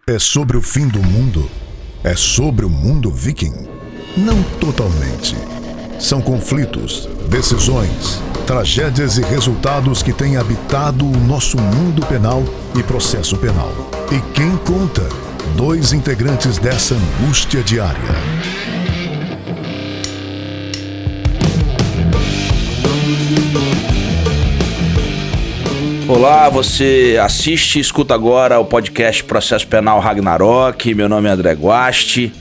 É sobre o fim do mundo? É sobre o mundo viking? Não totalmente. São conflitos, decisões, tragédias e resultados que têm habitado o nosso mundo penal e processo penal. E quem conta? 2 integrantes dessa angústia diária. Olá, você assiste e escuta agora o podcast Processo Penal Ragnarok. Meu nome é André Guasti.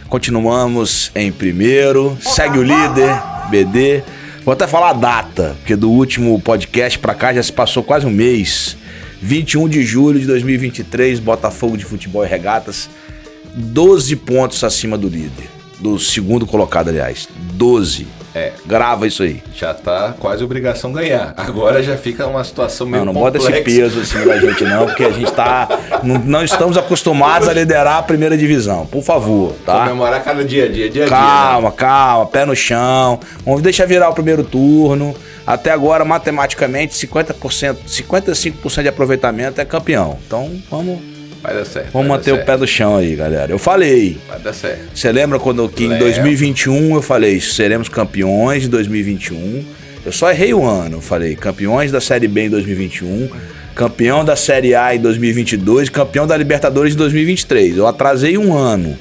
Continuamos em primeiro. Segue o líder, BD. Vou até falar a data, porque do último podcast pra cá já se passou quase um mês. 21 de julho de 2023, Botafogo de Futebol e Regatas, 12 pontos acima do líder. Do segundo colocado, aliás. 12. Grava isso aí. Já tá quase obrigação ganhar. Agora já fica uma situação meio não complexa. Bota esse peso assim da gente não, porque a gente tá... Não estamos acostumados a liderar a primeira divisão. Por favor, tá? Comemorar cada dia a dia. Calma, pé no chão. Vamos deixar virar o primeiro turno. Até agora, matematicamente, 55% de aproveitamento é campeão. Então, Vai dar certo. Vamos manter o pé no chão aí, galera. Eu falei. Vai dar certo. Você lembra que em 2021 eu falei, seremos campeões de 2021. Eu só errei o ano. Eu falei, campeões da Série B em 2021, campeão da Série A em 2022, campeão da Libertadores em 2023. Eu atrasei um ano.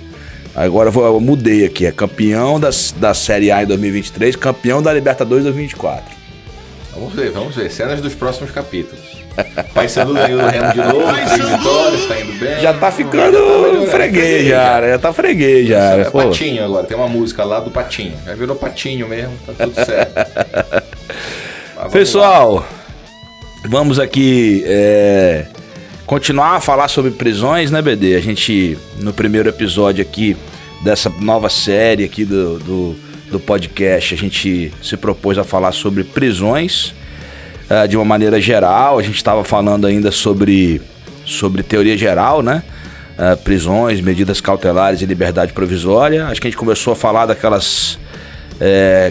Agora eu mudei aqui. É campeão da Série A em 2023, campeão da Libertadores em 2024. Vamos ver. Cenas dos próximos capítulos. Paysandu ganhou o Remo de novo, 3 vitórias, tá indo bem. Já tá ficando freguês, já tá freguês, já. É Patinho agora, tem uma música lá do Patinho. Já virou Patinho mesmo, tá tudo certo. Pessoal, vamos aqui continuar a falar sobre prisões, né, BD? A gente, no primeiro episódio aqui dessa nova série aqui do podcast, a gente se propôs a falar sobre prisões. De uma maneira geral, a gente estava falando ainda sobre teoria geral, né? Prisões, medidas cautelares e liberdade provisória. Acho que a gente começou a falar daquelas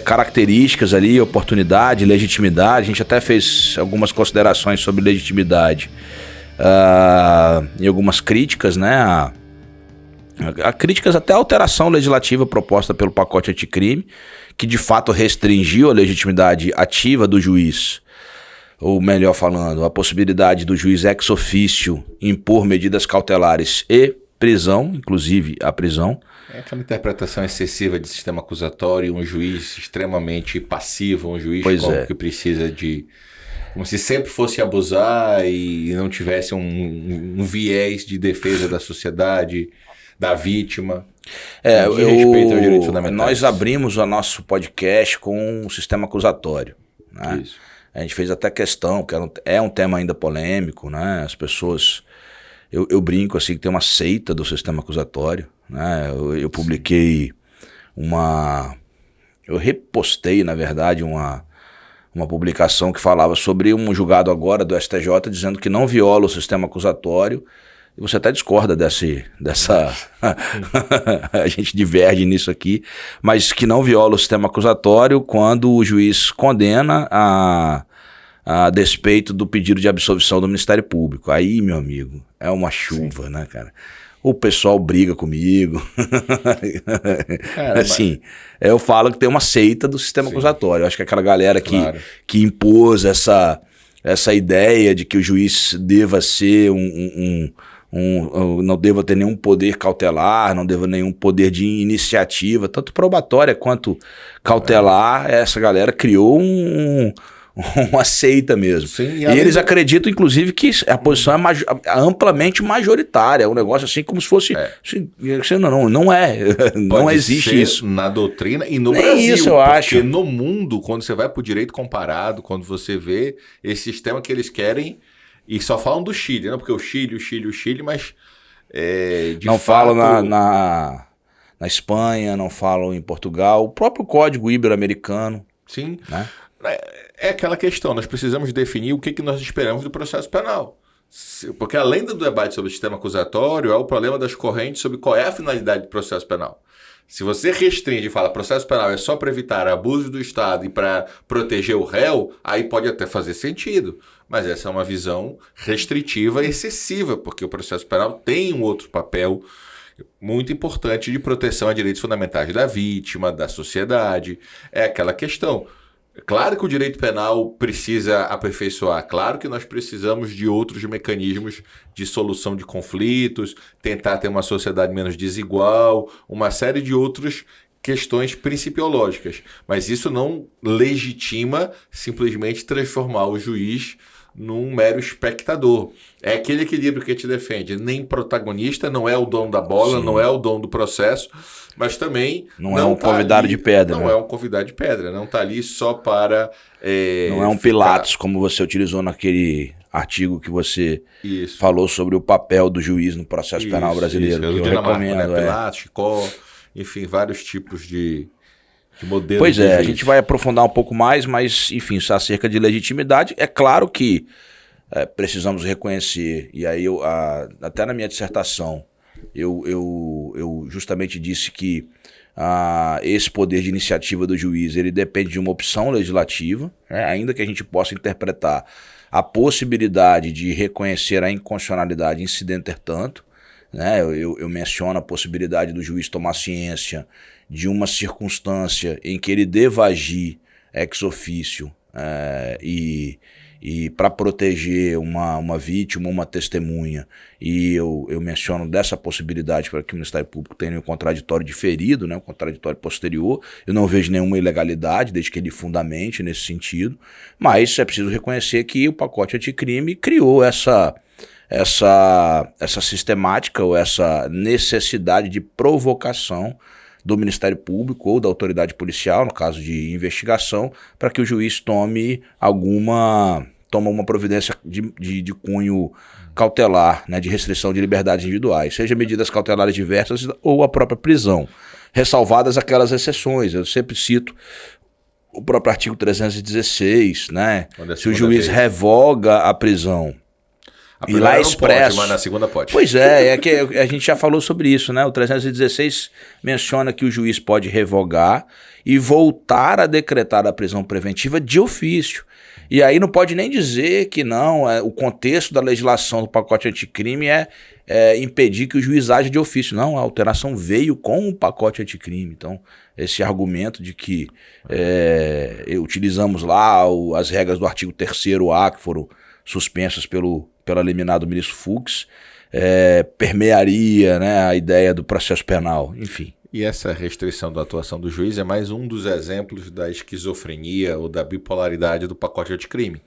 características ali, oportunidade, legitimidade. A gente até fez algumas considerações sobre legitimidade e algumas críticas, né? Críticas até à alteração legislativa proposta pelo pacote anticrime, que de fato restringiu a legitimidade ativa do juiz. Ou melhor falando, a possibilidade do juiz ex officio impor medidas cautelares e prisão, inclusive a prisão. É aquela interpretação excessiva de sistema acusatório, um juiz extremamente passivo, um juiz que precisa de... Como se sempre fosse abusar e não tivesse um viés de defesa da sociedade, da vítima. Respeito aos direitos fundamentais. Nós abrimos o nosso podcast com o sistema acusatório, né? Isso. A gente fez até questão, porque é um tema ainda polêmico, né? As pessoas... Eu brinco assim que tem uma seita do sistema acusatório, né? Eu publiquei eu repostei, na verdade, uma publicação que falava sobre um julgado agora do STJ dizendo que não viola o sistema acusatório. E você até discorda dessa... A gente diverge nisso aqui, mas que não viola o sistema acusatório quando o juiz condena a despeito do pedido de absolvição do Ministério Público. Aí, meu amigo, é uma chuva, né, cara? O pessoal briga comigo. Assim, eu falo que tem uma seita do sistema acusatório. Eu acho que aquela galera que impôs essa ideia de que o juiz deva ser não deva ter nenhum poder cautelar, não deva nenhum poder de iniciativa, tanto probatória quanto cautelar, essa galera criou uma seita mesmo. Sim, e eles acreditam, inclusive, que a posição é amplamente majoritária, é um negócio assim como se fosse... Não é, não existe isso. Na doutrina e no Nem Brasil. Isso eu acho. Porque no mundo, quando você vai pro direito comparado, quando você vê esse sistema que eles querem... E só falam do Chile, né? Porque o Chile, mas... não falam na Espanha, não falam em Portugal. O próprio Código Ibero-Americano. Sim. Né? É aquela questão, nós precisamos definir o que nós esperamos do processo penal. Porque além do debate sobre o sistema acusatório, há o problema das correntes sobre qual é a finalidade do processo penal. Se você restringe e fala processo penal é só para evitar abuso do Estado e para proteger o réu, aí pode até fazer sentido. mas essa é uma visão restritiva e excessiva, porque o processo penal tem um outro papel muito importante de proteção a direitos fundamentais da vítima, da sociedade. É aquela questão. Claro que o direito penal precisa aperfeiçoar, claro que nós precisamos de outros mecanismos de solução de conflitos, tentar ter uma sociedade menos desigual, uma série de outras questões principiológicas, mas isso não legitima simplesmente transformar o juiz num mero espectador. É aquele equilíbrio que te defende. Nem protagonista, não é o dono da bola, sim, não é o dono do processo, mas também não é um convidado de pedra. Não é um convidado de pedra, não está ali só para... não é um Pilatos, como você utilizou naquele artigo que você falou sobre o papel do juiz no processo penal brasileiro. Que eu recomendo. Pilatos, Chicó, enfim, vários tipos de modelo. Pois é, a gente vai aprofundar um pouco mais, mas, enfim, isso acerca de legitimidade. É claro que precisamos reconhecer, e aí até na minha dissertação, eu justamente disse que esse poder de iniciativa do juiz, ele depende de uma opção legislativa, né, ainda que a gente possa interpretar a possibilidade de reconhecer a inconstitucionalidade incidente tanto, né, eu menciono a possibilidade do juiz tomar ciência de uma circunstância em que ele deva agir ex officio e para proteger uma vítima, uma testemunha, e eu menciono dessa possibilidade para que o Ministério Público tenha um contraditório diferido, né, um contraditório posterior. Eu não vejo nenhuma ilegalidade, desde que ele fundamente nesse sentido, mas é preciso reconhecer que o pacote anticrime criou essa sistemática ou essa necessidade de provocação do Ministério Público ou da autoridade policial, no caso de investigação, para que o juiz tome uma providência de cunho cautelar, né, de restrição de liberdades individuais, seja medidas cautelares diversas ou a própria prisão, ressalvadas aquelas exceções. Eu sempre cito o próprio artigo 316, né? Se o juiz revoga a prisão, e lá expresso, mas na segunda pode. Pois é que a gente já falou sobre isso, né? O 316 menciona que o juiz pode revogar e voltar a decretar a prisão preventiva de ofício. E aí não pode nem dizer que não, o contexto da legislação do pacote anticrime é impedir que o juiz aja de ofício. Não, a alteração veio com o pacote anticrime. Então, esse argumento de que utilizamos lá as regras do artigo 3º-A, que foram suspensas pela liminar do ministro Fux, permearia, né, a ideia do processo penal, enfim. E essa restrição da atuação do juiz é mais um dos exemplos da esquizofrenia ou da bipolaridade do pacote anticrime,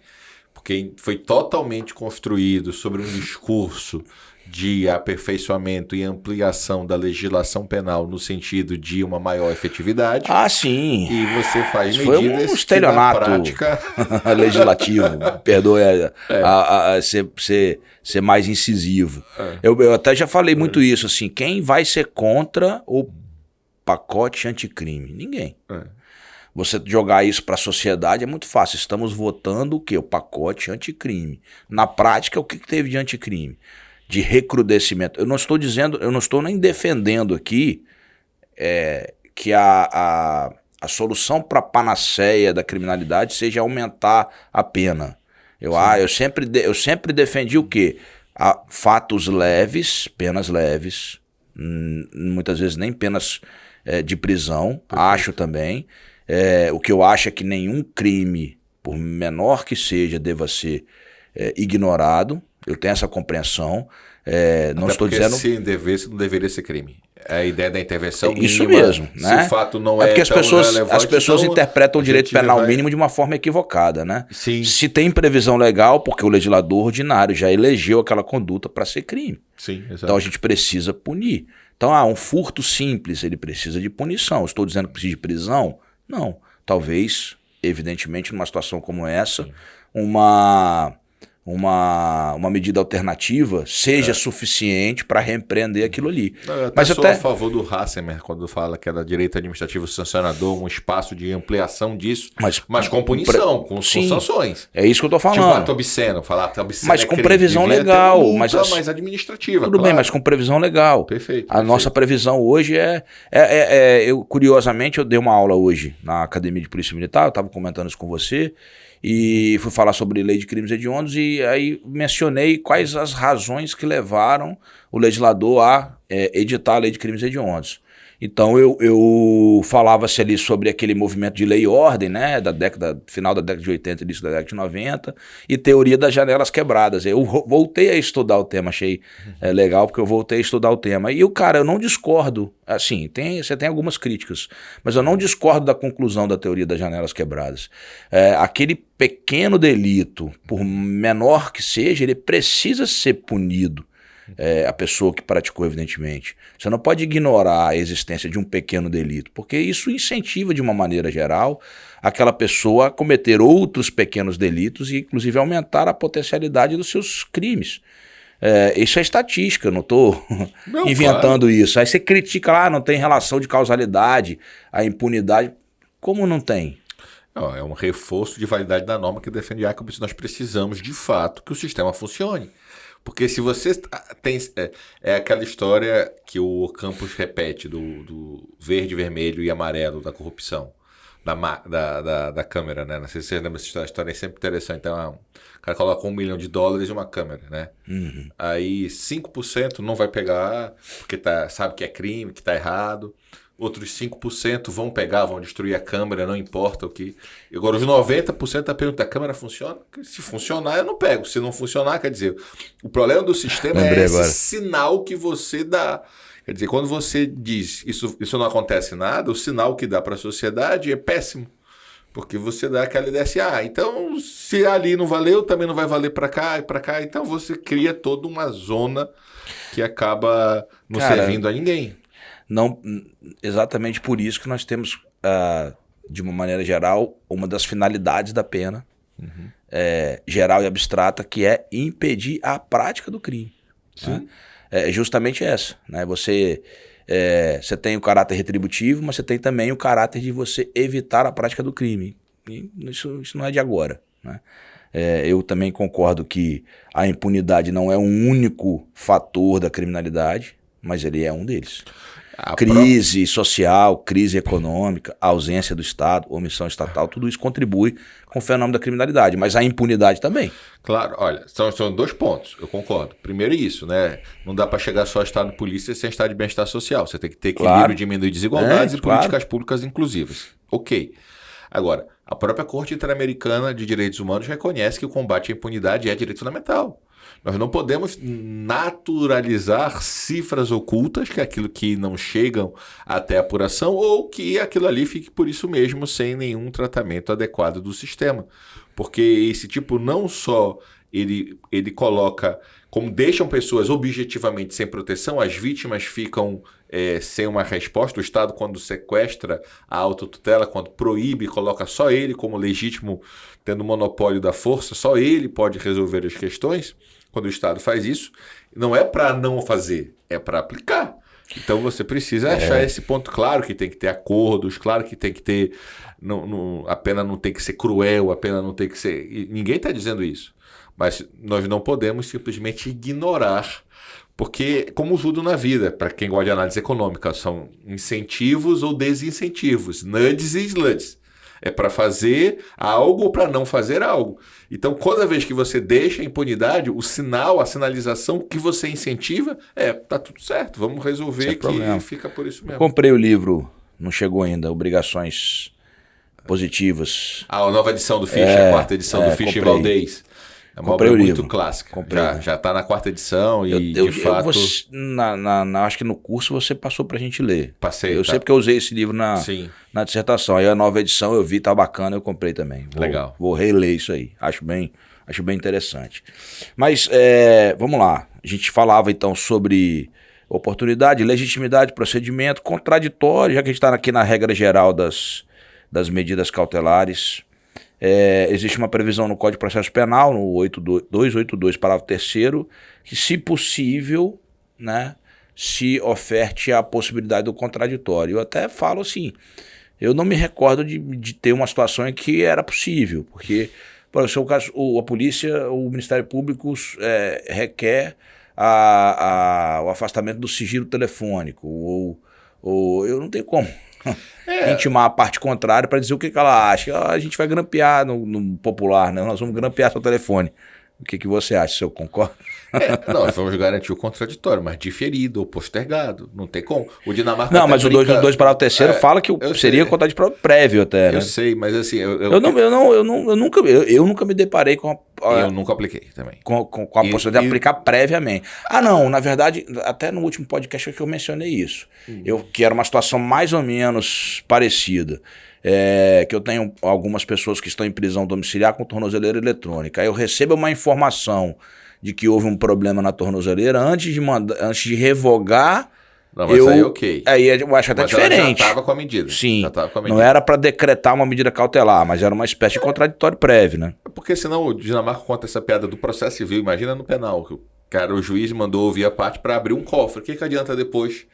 porque foi totalmente construído sobre um discurso de aperfeiçoamento e ampliação da legislação penal no sentido de uma maior efetividade. Ah, sim. E você faz medidas foi um estelionato prática... legislativo, perdoe ser mais incisivo. Eu até já falei muito isso, assim, quem vai ser contra o pacote anticrime? Ninguém. Você jogar isso para a sociedade é muito fácil. Estamos votando o quê? O pacote anticrime. Na prática, o que teve de anticrime? De recrudescimento. Eu não estou nem defendendo aqui que a solução para a panaceia da criminalidade seja aumentar a pena. Eu sempre defendi o quê? Fatos leves, penas leves, muitas vezes nem penas de prisão, acho também. O que eu acho é que nenhum crime, por menor que seja, deva ser ignorado. Eu tenho essa compreensão. Não estou dizendo. Se devesse, não deveria ser crime. É a ideia da intervenção mínima. Isso mesmo, né? Se o fato não é porque as pessoas então, interpretam o direito penal mínimo de uma forma equivocada, né? Sim. Se tem previsão legal, porque o legislador ordinário já elegeu aquela conduta para ser crime. Sim, exato. Então a gente precisa punir. Então, um furto simples, ele precisa de punição. Estou dizendo que precisa de prisão? Não. Talvez, evidentemente, numa situação como essa, uma medida alternativa seja suficiente para repreender aquilo ali. Eu sou a favor do Hassemer quando fala que era direito administrativo sancionador, um espaço de ampliação disso, mas com punição, com sanções. É isso que eu estou falando. Tipo ato obsceno, falar ato obsceno. Mas com previsão legal. Mas administrativa. Tudo bem, mas com previsão legal. Perfeito. A nossa previsão hoje curiosamente, eu dei uma aula hoje na Academia de Polícia Militar, eu estava comentando isso com você, e fui falar sobre lei de crimes hediondos e aí mencionei quais as razões que levaram o legislador a editar a lei de crimes hediondos. Então eu falava-se ali sobre aquele movimento de lei e ordem, né, final da década de 80 e início da década de 90, e teoria das janelas quebradas. Eu voltei a estudar o tema, achei legal, porque eu voltei a estudar o tema. E eu não discordo, assim, você tem algumas críticas, mas eu não discordo da conclusão da teoria das janelas quebradas. Aquele pequeno delito, por menor que seja, ele precisa ser punido. A pessoa que praticou, evidentemente. Você não pode ignorar a existência de um pequeno delito, porque isso incentiva, de uma maneira geral, aquela pessoa a cometer outros pequenos delitos e, inclusive, aumentar a potencialidade dos seus crimes. Isso é estatística, eu não estou inventando isso. Aí você critica não tem relação de causalidade, a impunidade. Como não tem? Não, é um reforço de validade da norma que defende Jacobs. Nós precisamos, de fato, que o sistema funcione. Porque se você tem... É aquela história que o Campos repete do verde, vermelho e amarelo da corrupção, da câmera, né? Não sei se você lembra dessa história, a história é sempre interessante. Então, o cara coloca $1 milhão e uma câmera, né? Uhum. Aí 5% não vai pegar, porque sabe que é crime, que está errado. Outros 5% vão pegar, vão destruir a câmera, não importa o que. Agora, os 90% da pergunta: a câmera funciona? Se funcionar, eu não pego. Se não funcionar, quer dizer, o problema do sistema é esse sinal que você dá. Quer dizer, quando você diz isso não acontece nada, o sinal que dá para a sociedade é péssimo. Porque você dá aquela ideia assim, então se ali não valeu, também não vai valer para cá e para cá. Então você cria toda uma zona que acaba não servindo a ninguém. Não, exatamente por isso que nós temos, de uma maneira geral, uma das finalidades da pena, geral e abstrata, que é impedir a prática do crime. Né? É justamente essa. Né? Você tem o caráter retributivo, mas você tem também o caráter de você evitar a prática do crime. E isso não é de agora. Né? Eu também concordo que a impunidade não é um único fator da criminalidade, mas ele é um deles. Crise social, crise econômica, ausência do Estado, omissão estatal, tudo isso contribui com o fenômeno da criminalidade, mas a impunidade também. Claro, olha, são 2 pontos, eu concordo. Primeiro isso, né? Não dá para chegar só ao Estado de polícia sem Estado de bem-estar social. Você tem que ter equilíbrio, diminuir desigualdades e políticas públicas inclusivas. Ok. Agora, a própria Corte Interamericana de Direitos Humanos reconhece que o combate à impunidade é direito fundamental. Nós não podemos naturalizar cifras ocultas, que é aquilo que não chegam até a apuração, ou que aquilo ali fique por isso mesmo sem nenhum tratamento adequado do sistema. Porque esse tipo não só ele coloca, como deixam pessoas objetivamente sem proteção, as vítimas ficam sem uma resposta. O Estado, quando sequestra a autotutela, quando proíbe, coloca só ele como legítimo, tendo monopólio da força, só ele pode resolver as questões. Quando o Estado faz isso, não é para não fazer, é para aplicar. Então você precisa achar esse ponto. Claro que tem que ter acordos, claro que tem que ter... a pena não tem que ser cruel, a pena não tem que ser... Ninguém está dizendo isso. Mas nós não podemos simplesmente ignorar, porque, como tudo na vida, para quem gosta de análise econômica, são incentivos ou desincentivos, nudges e sluts. É para fazer algo ou para não fazer algo. Então, toda vez que você deixa a impunidade, o sinal, a sinalização que você incentiva tá tudo certo, vamos resolver que fica por isso mesmo. Comprei o livro, não chegou ainda, Obrigações Positivas. A nova edição do Fischer, a 4ª edição do Fischer e Valdez. É uma obra muito clássica. Já está na 4ª edição e, de fato... acho que no curso você passou para a gente ler. Passei. Eu sei porque eu usei esse livro na dissertação. Aí a nova edição eu vi, tá bacana, eu comprei também. Legal. Vou reler isso aí. Acho bem interessante. Mas, vamos lá. A gente falava então sobre oportunidade, legitimidade, procedimento, contraditório, já que a gente está aqui na regra geral das medidas cautelares. Existe uma previsão no Código de Processo Penal, no 282, parágrafo 3º, que, se possível, né, se oferte a possibilidade do contraditório. Eu até falo assim, eu não me recordo de ter uma situação em que era possível, porque, por exemplo, a polícia, o Ministério Público requer o afastamento do sigilo telefônico, ou Ou eu não tenho como intimar a parte contrária para dizer o que ela acha. A gente vai grampear no popular, né? Nós vamos grampear seu telefone. O que você acha? Se eu concordo? Não, vamos garantir o contraditório, mas diferido ou postergado. Não tem como. O Dinamarca. Não, mas o 2 para o terceiro fala que seria contraditório prévio até, né? Eu sei, mas assim. Eu nunca me deparei com eu nunca apliquei também. Com a possibilidade de aplicar previamente. Não, na verdade, até no último podcast que eu mencionei isso. Que era uma situação mais ou menos parecida. Que eu tenho algumas pessoas que estão em prisão domiciliar com tornozeleira eletrônica. Aí eu recebo uma informação de que houve um problema na tornozeleira antes de revogar. Não, mas aí ok. Aí eu acho até diferente. Ela já estava com a medida. Sim, não era para decretar uma medida cautelar, mas era uma espécie de contraditório prévio, né? Porque senão o Dinamarca conta essa piada do processo civil, imagina no penal, que o juiz mandou ouvir a parte para abrir um cofre. O que adianta depois?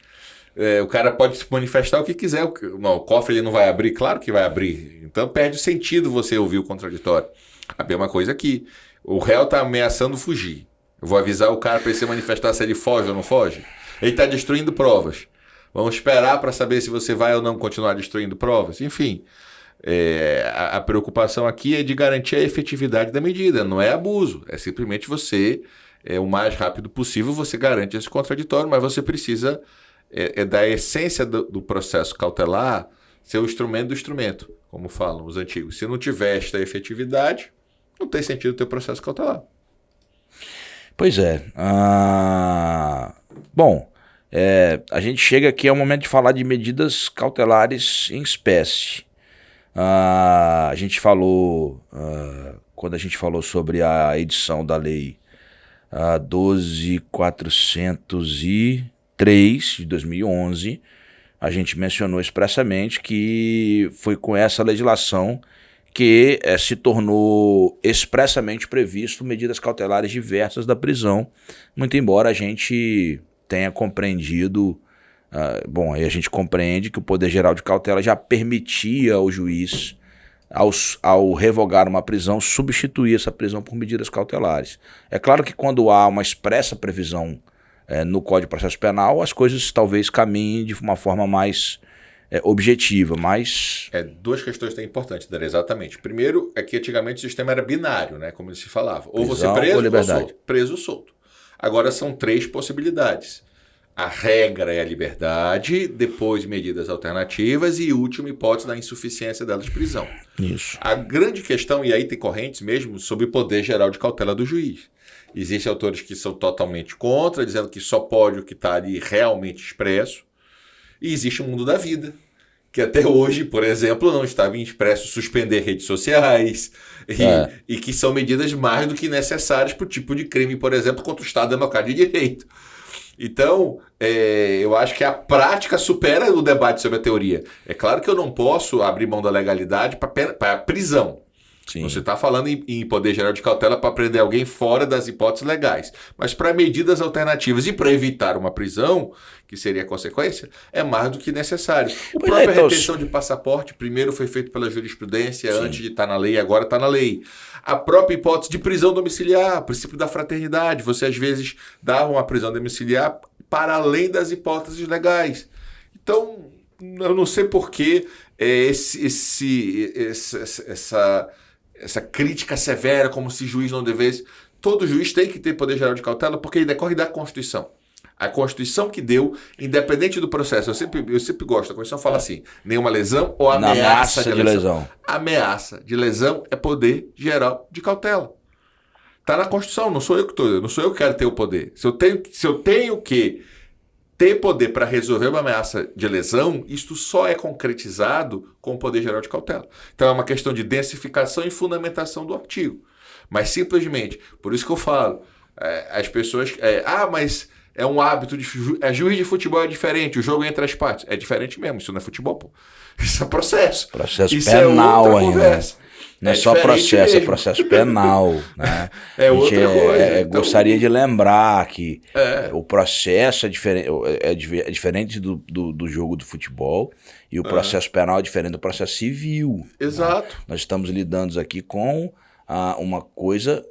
O cara pode se manifestar o que quiser. O cofre ele não vai abrir? Claro que vai abrir. Então perde o sentido você ouvir o contraditório. A mesma coisa aqui. O réu está ameaçando fugir. Eu vou avisar o cara para ele se manifestar se ele foge ou não foge. Ele está destruindo provas. Vamos esperar para saber se você vai ou não continuar destruindo provas. Enfim, a preocupação aqui é de garantir a efetividade da medida. Não é abuso. É simplesmente você, o mais rápido possível, você garante esse contraditório, mas você precisa da essência do processo cautelar ser o instrumento do instrumento, como falam os antigos. Se não tiver esta efetividade, não tem sentido ter processo cautelar. Pois é. Bom, a gente chega aqui ao momento de falar de medidas cautelares em espécie. A gente falou, quando a gente falou sobre a edição da lei 12.403 de 2011, a gente mencionou expressamente que foi com essa legislação que se tornou expressamente previsto medidas cautelares diversas da prisão, muito embora a gente tenha compreendido, aí a gente compreende que o Poder Geral de Cautela já permitia ao juiz, ao revogar uma prisão, substituir essa prisão por medidas cautelares. É claro que quando há uma expressa previsão no Código de Processo Penal, as coisas talvez caminhem de uma forma mais objetiva, mas... Duas questões tão importantes, Dani, exatamente. Primeiro, é que antigamente o sistema era binário, né, como se falava. Ou você preso ou solto. Preso ou solto. Agora são 3 possibilidades. A regra é a liberdade, depois medidas alternativas e última hipótese da insuficiência delas de prisão. Isso. A grande questão, e aí tem correntes mesmo, sobre o poder geral de cautela do juiz. Existem autores que são totalmente contra, dizendo que só pode o que está ali realmente expresso. E existe o mundo da vida, que até hoje, por exemplo, não estava em expresso suspender redes sociais e que são medidas mais do que necessárias para o tipo de crime, por exemplo, contra o Estado Democrático de Direito. Então, eu acho que a prática supera o debate sobre a teoria. É claro que eu não posso abrir mão da legalidade para prisão. Sim. Você está falando em poder geral de cautela para prender alguém fora das hipóteses legais. Mas para medidas alternativas e para evitar uma prisão, que seria a consequência, é mais do que necessário. A própria retenção de passaporte, primeiro foi feito pela jurisprudência, sim, antes de estar na lei, agora está na lei. A própria hipótese de prisão domiciliar, princípio da fraternidade. Você às vezes dá uma prisão domiciliar para além das hipóteses legais. Então, eu não sei por que essa crítica severa, como se juiz não devesse. Todo juiz tem que ter poder geral de cautela porque ele decorre da Constituição. A Constituição que deu, independente do processo, eu sempre gosto, a Constituição fala assim, nenhuma lesão ou ameaça de lesão. Ameaça de lesão é poder geral de cautela. Está na Constituição, não sou eu que quero ter o poder. Se eu tenho que ter poder para resolver uma ameaça de lesão, isto só é concretizado com o poder geral de cautela. Então é uma questão de densificação e fundamentação do artigo. Mas simplesmente, por isso que eu falo, as pessoas... mas é um hábito de... juiz de futebol é diferente, o jogo entre as partes. É diferente mesmo, isso não é futebol, pô. Isso é processo. Processo isso penal é outra ainda. Conversa. Não é só processo, mesmo. É processo penal. Né? Outra coisa. Então... Gostaria de lembrar que o processo é diferente do jogo do futebol e o processo penal é diferente do processo civil. Exato. Né? Nós estamos lidando aqui com uma coisa,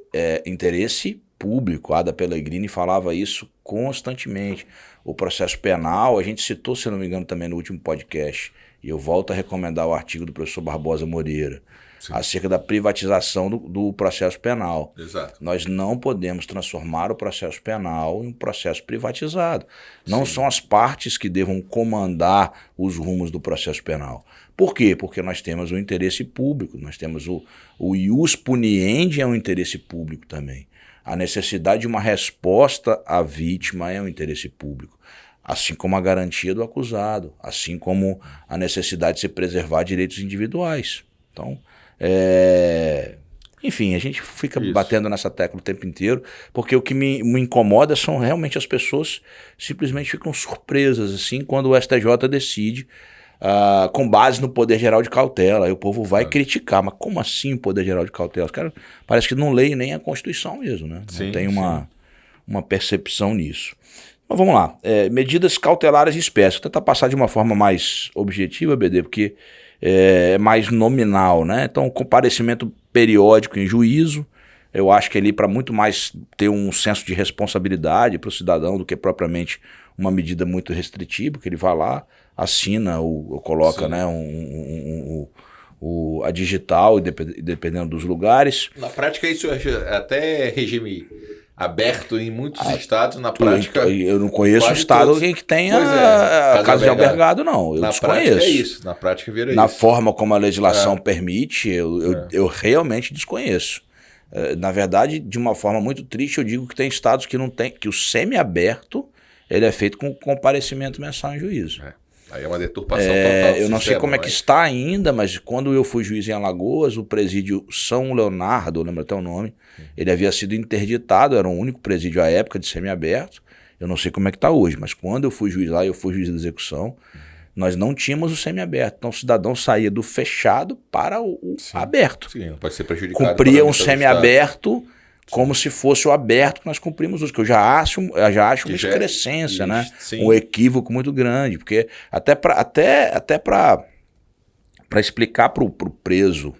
interesse público. A Ada Pellegrini falava isso constantemente. o processo penal, a gente citou, se não me engano, também no último podcast, e eu volto a recomendar o artigo do professor Barbosa Moreira, acerca da privatização do processo penal. Exato. Nós não podemos transformar o processo penal em um processo privatizado. Não são as partes que devam comandar os rumos do processo penal. Por quê? Porque nós temos o interesse público, nós temos o ius puniendi é um interesse público também. A necessidade de uma resposta à vítima é um interesse público. Assim como a garantia do acusado, assim como a necessidade de se preservar direitos individuais. Então, enfim, a gente fica batendo nessa tecla o tempo inteiro, porque o que me incomoda são realmente as pessoas simplesmente ficam surpresas assim quando o STJ decide com base no poder geral de cautela. Aí o povo vai criticar, mas como assim o poder geral de cautela? Os caras parece que não leem nem a Constituição mesmo, né? Não tem uma percepção nisso. Mas vamos lá, medidas cautelares de espécie. Vou tentar passar de uma forma mais objetiva, BD, porque é mais nominal, né? Então, comparecimento periódico em juízo, eu acho que ali para muito mais ter um senso de responsabilidade para o cidadão do que propriamente uma medida muito restritiva, porque ele vai lá, assina ou coloca, né, a digital, dependendo dos lugares. Na prática, isso é até regime aberto em muitos estados, na prática. Eu não conheço um estado em que tenha casa de albergado, não. Eu desconheço. Prática é isso, na prática vira isso. Na forma como a legislação permite, eu realmente desconheço. Na verdade, de uma forma muito triste, eu digo que tem estados que não tem, que o semiaberto ele é feito com comparecimento mensal em juízo. Aí é uma deturpação total. Eu não sei como é que está ainda, mas quando eu fui juiz em Alagoas, o presídio São Leonardo, eu lembro até o nome, ele havia sido interditado, era o único presídio à época de semiaberto. Eu não sei como é que está hoje, mas quando eu fui juiz lá, eu fui juiz de execução, nós não tínhamos o semiaberto. Então o cidadão saía do fechado para o aberto. Sim, pode ser prejudicado. Cumpria um semiaberto como se fosse o aberto que nós cumprimos hoje, que eu já acho uma excrescência, né? Um equívoco muito grande, porque até para explicar para o preso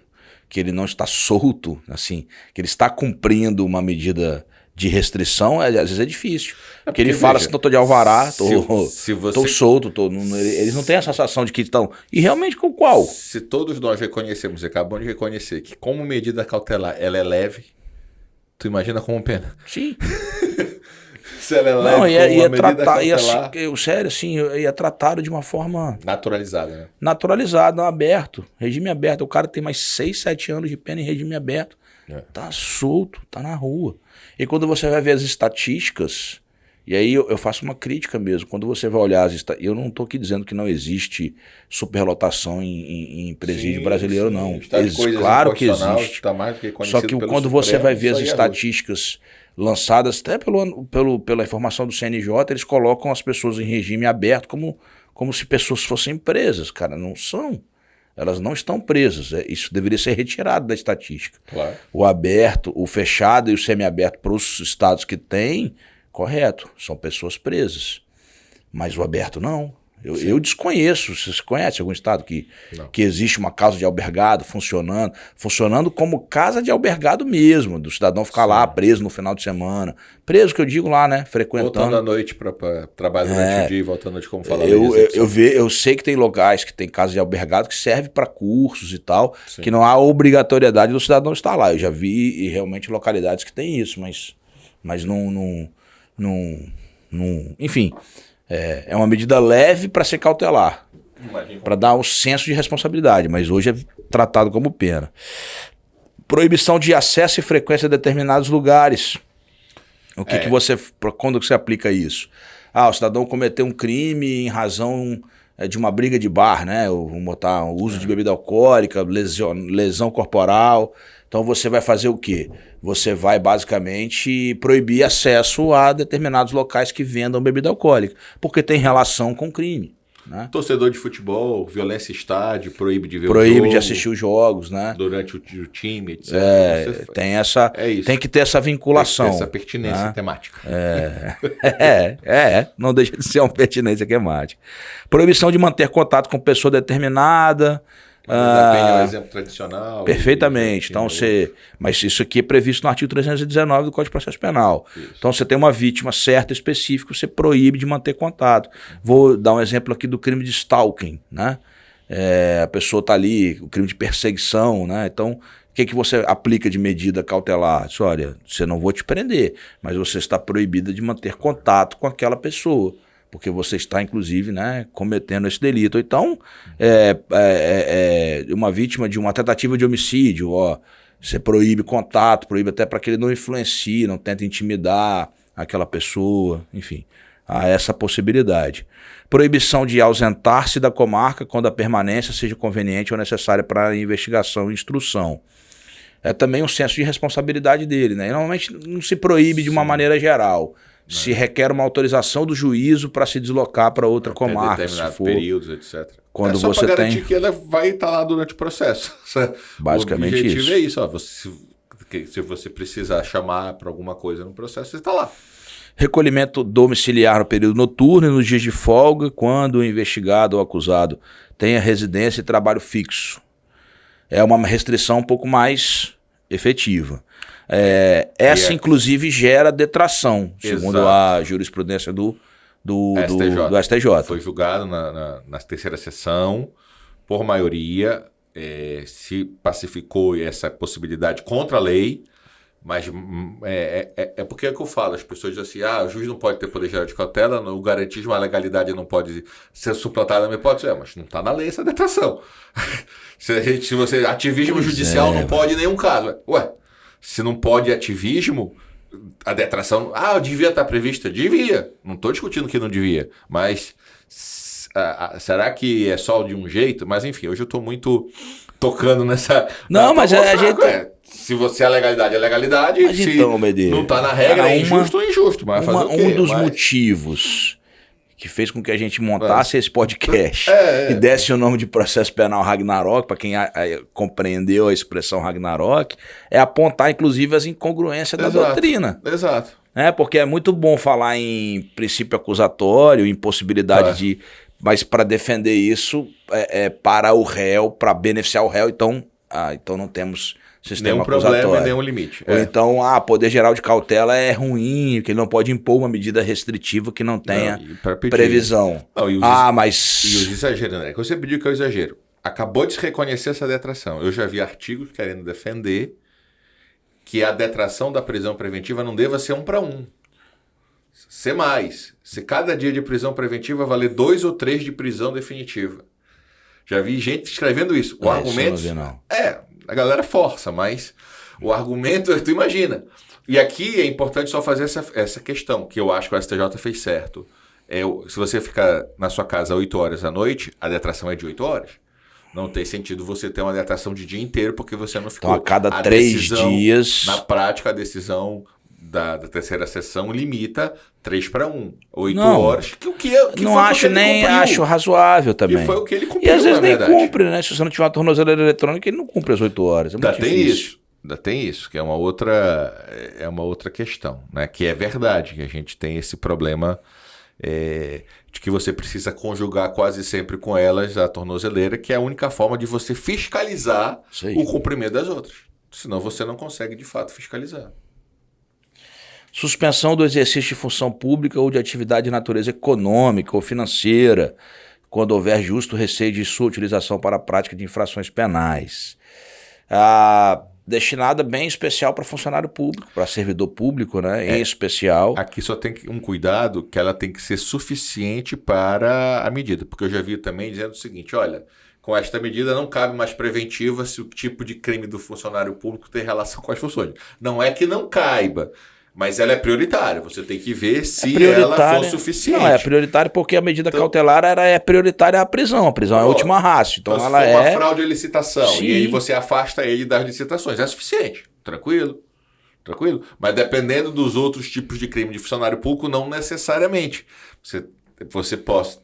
que ele não está solto, assim, que ele está cumprindo uma medida de restrição, às vezes é difícil. Porque ele fala assim, estou de alvará, estou solto, eles não têm a sensação de que estão... E realmente com qual? Se todos nós reconhecemos, acabamos de reconhecer que como medida cautelar ela é leve, tu imagina como pena? Sim. Se ela é leve, não, ia tratar, sério, assim, ia tratado de uma forma... naturalizada, né? Naturalizada, aberto. Regime aberto. O cara tem mais 6, 7 anos de pena em regime aberto. Tá solto, tá na rua. E quando você vai ver as estatísticas, e aí eu faço uma crítica mesmo, quando você vai olhar as estatísticas, eu não estou aqui dizendo que não existe superlotação em presídio brasileiro, não. Claro que existe. Tá mais que só que quando você vai ver as estatísticas lançadas, até pela informação do CNJ, eles colocam as pessoas em regime aberto como se pessoas fossem presas. Cara, não são. Elas não estão presas. Isso deveria ser retirado da estatística. Claro. O aberto, o fechado e o semiaberto para os estados que têm, correto, são pessoas presas. Mas o aberto não. Eu desconheço. Você conhece algum estado que existe uma casa de albergado funcionando como casa de albergado mesmo, do cidadão ficar lá preso no final de semana. Preso que eu digo lá, né? Frequentando. Voltando à noite para trabalhar durante o dia e voltando à noite como falar. Eu sei que tem locais que tem casa de albergado que serve para cursos e tal, que não há obrigatoriedade do cidadão estar lá. Eu já vi realmente localidades que tem isso, mas não enfim... É uma medida leve para ser cautelar, para dar um senso de responsabilidade, mas hoje é tratado como pena. Proibição de acesso e frequência a determinados lugares. Quando você aplica isso? O cidadão cometeu um crime em razão de uma briga de bar, né? Vamos botar o uso de bebida alcoólica, lesão corporal. Então você vai fazer o quê? Você vai basicamente proibir acesso a determinados locais que vendam bebida alcoólica, porque tem relação com crime. Né? Torcedor de futebol, violência em estádio, proíbe de ver proíbe de assistir os jogos, né? Durante o time, etc. Tem que ter essa vinculação. Tem que ter essa pertinência temática. Não deixa de ser uma pertinência temática. Proibição de manter contato com pessoa determinada. É um exemplo tradicional. Perfeitamente. Então, mas isso aqui é previsto no artigo 319 do Código de Processo Penal. Isso. Então, você tem uma vítima certa, específica, você proíbe de manter contato. Vou dar um exemplo aqui do crime de stalking, né? A pessoa está ali, o crime de perseguição, né? Então, o que você aplica de medida cautelar? Olha, você não vou te prender, mas você está proibida de manter contato com aquela pessoa, porque você está, inclusive, né, cometendo esse delito. Então, uma vítima de uma tentativa de homicídio, você proíbe contato, proíbe até para que ele não influencie, não tente intimidar aquela pessoa, enfim, há essa possibilidade. Proibição de ausentar-se da comarca quando a permanência seja conveniente ou necessária para a investigação e instrução. É também um senso de responsabilidade dele, né? E normalmente não se proíbe de uma maneira geral. Se requer uma autorização do juízo para se deslocar para outra comarca, se for períodos, etc. Quando só você para garantir tem que ela vai estar lá durante o processo. Basicamente o objetivo isso. É isso. Se você precisar chamar para alguma coisa no processo, você está lá. Recolhimento domiciliar no período noturno e nos dias de folga, quando o investigado ou acusado tenha residência e trabalho fixo. É uma restrição um pouco mais efetiva. Essa, inclusive, gera detração, segundo a jurisprudência do STJ. Foi julgado na terceira sessão, por maioria, se pacificou essa possibilidade contra a lei, mas porque é que eu falo, as pessoas dizem assim, o juiz não pode ter poder geral de cautela, o garantismo, a legalidade não pode ser suplantada na hipótese, mas não está na lei essa detração. se você ativismo judicial não pode em nenhum caso. Se não pode ativismo, a detração, devia estar prevista? Devia. Não estou discutindo que não devia, mas será que é só de um jeito? Mas enfim, hoje eu estou muito tocando nessa... Não, mas a gente... Se você é legalidade, é legalidade. Mas se então, Medeiros, não está na regra, é injusto ou injusto. Mas fazer o quê? Um dos motivos que fez com que a gente montasse esse podcast e desse o nome de processo penal Ragnarok, para quem compreendeu a expressão Ragnarok, é apontar, inclusive, as incongruências da doutrina. Exato. Porque é muito bom falar em princípio acusatório, impossibilidade de... Mas para defender isso, para o réu, para beneficiar o réu, então não temos... sistema acusatório. Nenhum problema e nenhum limite. Ou então, poder geral de cautela é ruim, que ele não pode impor uma medida restritiva que não tenha previsão. E os exageros, né? Você pediu que é o exagero. Acabou de se reconhecer essa detração. Eu já vi artigos querendo defender que a detração da prisão preventiva não deva ser 1 para 1. Ser mais. Se cada dia de prisão preventiva valer 2 ou 3 de prisão definitiva. Já vi gente escrevendo isso. O argumento... Isso eu não vi, não. A galera força, mas o argumento, tu imagina. E aqui é importante só fazer essa questão, que eu acho que o STJ fez certo. Se você ficar na sua casa 8 horas à noite, a detração é de 8 horas. Não tem sentido você ter uma detração de dia inteiro, porque você não ficou... Então, a cada 3 dias... Na prática, a decisão da terceira sessão limita 3 para 1. 8 horas. Não acho, nem acho razoável também. E foi o que ele cumpriu, e às vezes nem cumpre, né? Se você não tiver uma tornozeleira eletrônica, ele não cumpre as 8 horas. Ainda tem isso, que é uma outra questão, né? Que é verdade, que a gente tem esse problema de que você precisa conjugar quase sempre com elas a tornozeleira, que é a única forma de você fiscalizar o cumprimento das outras. Senão você não consegue, de fato, fiscalizar. Suspensão do exercício de função pública ou de atividade de natureza econômica ou financeira, quando houver justo receio de sua utilização para a prática de infrações penais. Destinada bem especial para funcionário público, para servidor público, né? Em especial. Aqui só tem um cuidado, que ela tem que ser suficiente para a medida. Porque eu já vi também dizendo o seguinte, olha, com esta medida não cabe mais preventiva se o tipo de crime do funcionário público tem relação com as funções. Não é que não caiba, mas ela é prioritária. Você tem que ver se ela for suficiente. Não, é prioritária porque a medida cautelar é prioritária à prisão. A prisão é a última ratio. Então ela é uma fraude à licitação. Sim. E aí você afasta ele das licitações. É suficiente. Tranquilo. Mas dependendo dos outros tipos de crime de funcionário público, não necessariamente. Você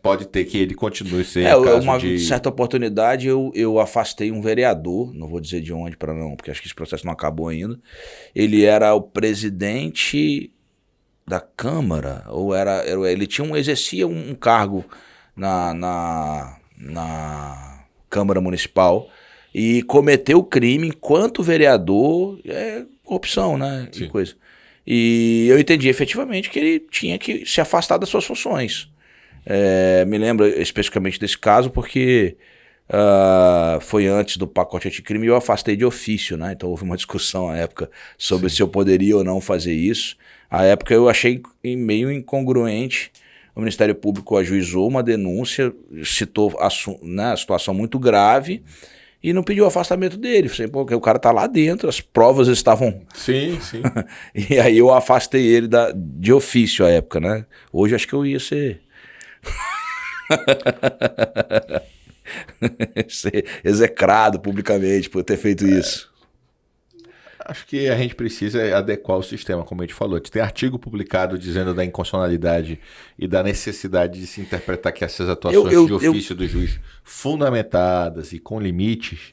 pode ter que ele continue sendo uma certa oportunidade eu afastei um vereador, não vou dizer de onde para não, porque acho que esse processo não acabou ainda. Ele era o presidente da Câmara, ou ele exercia um cargo na Câmara Municipal e cometeu crime enquanto vereador, corrupção, né? E coisa. E eu entendi efetivamente que ele tinha que se afastar das suas funções. Me lembro especificamente desse caso porque foi antes do pacote anticrime e eu afastei de ofício, né? Então houve uma discussão à época sobre se eu poderia ou não fazer isso. À época eu achei meio incongruente. O Ministério Público ajuizou uma denúncia, citou a situação muito grave e não pediu o afastamento dele. Falei, porque o cara tá lá dentro, as provas estavam... Sim. E aí eu afastei ele de ofício à época, né? Hoje acho que eu ia ser... ser execrado publicamente por ter feito isso. Acho que a gente precisa adequar o sistema, como a gente falou. Tem artigo publicado dizendo da inconstitucionalidade e da necessidade de se interpretar que essas atuações de ofício do juiz fundamentadas e com limites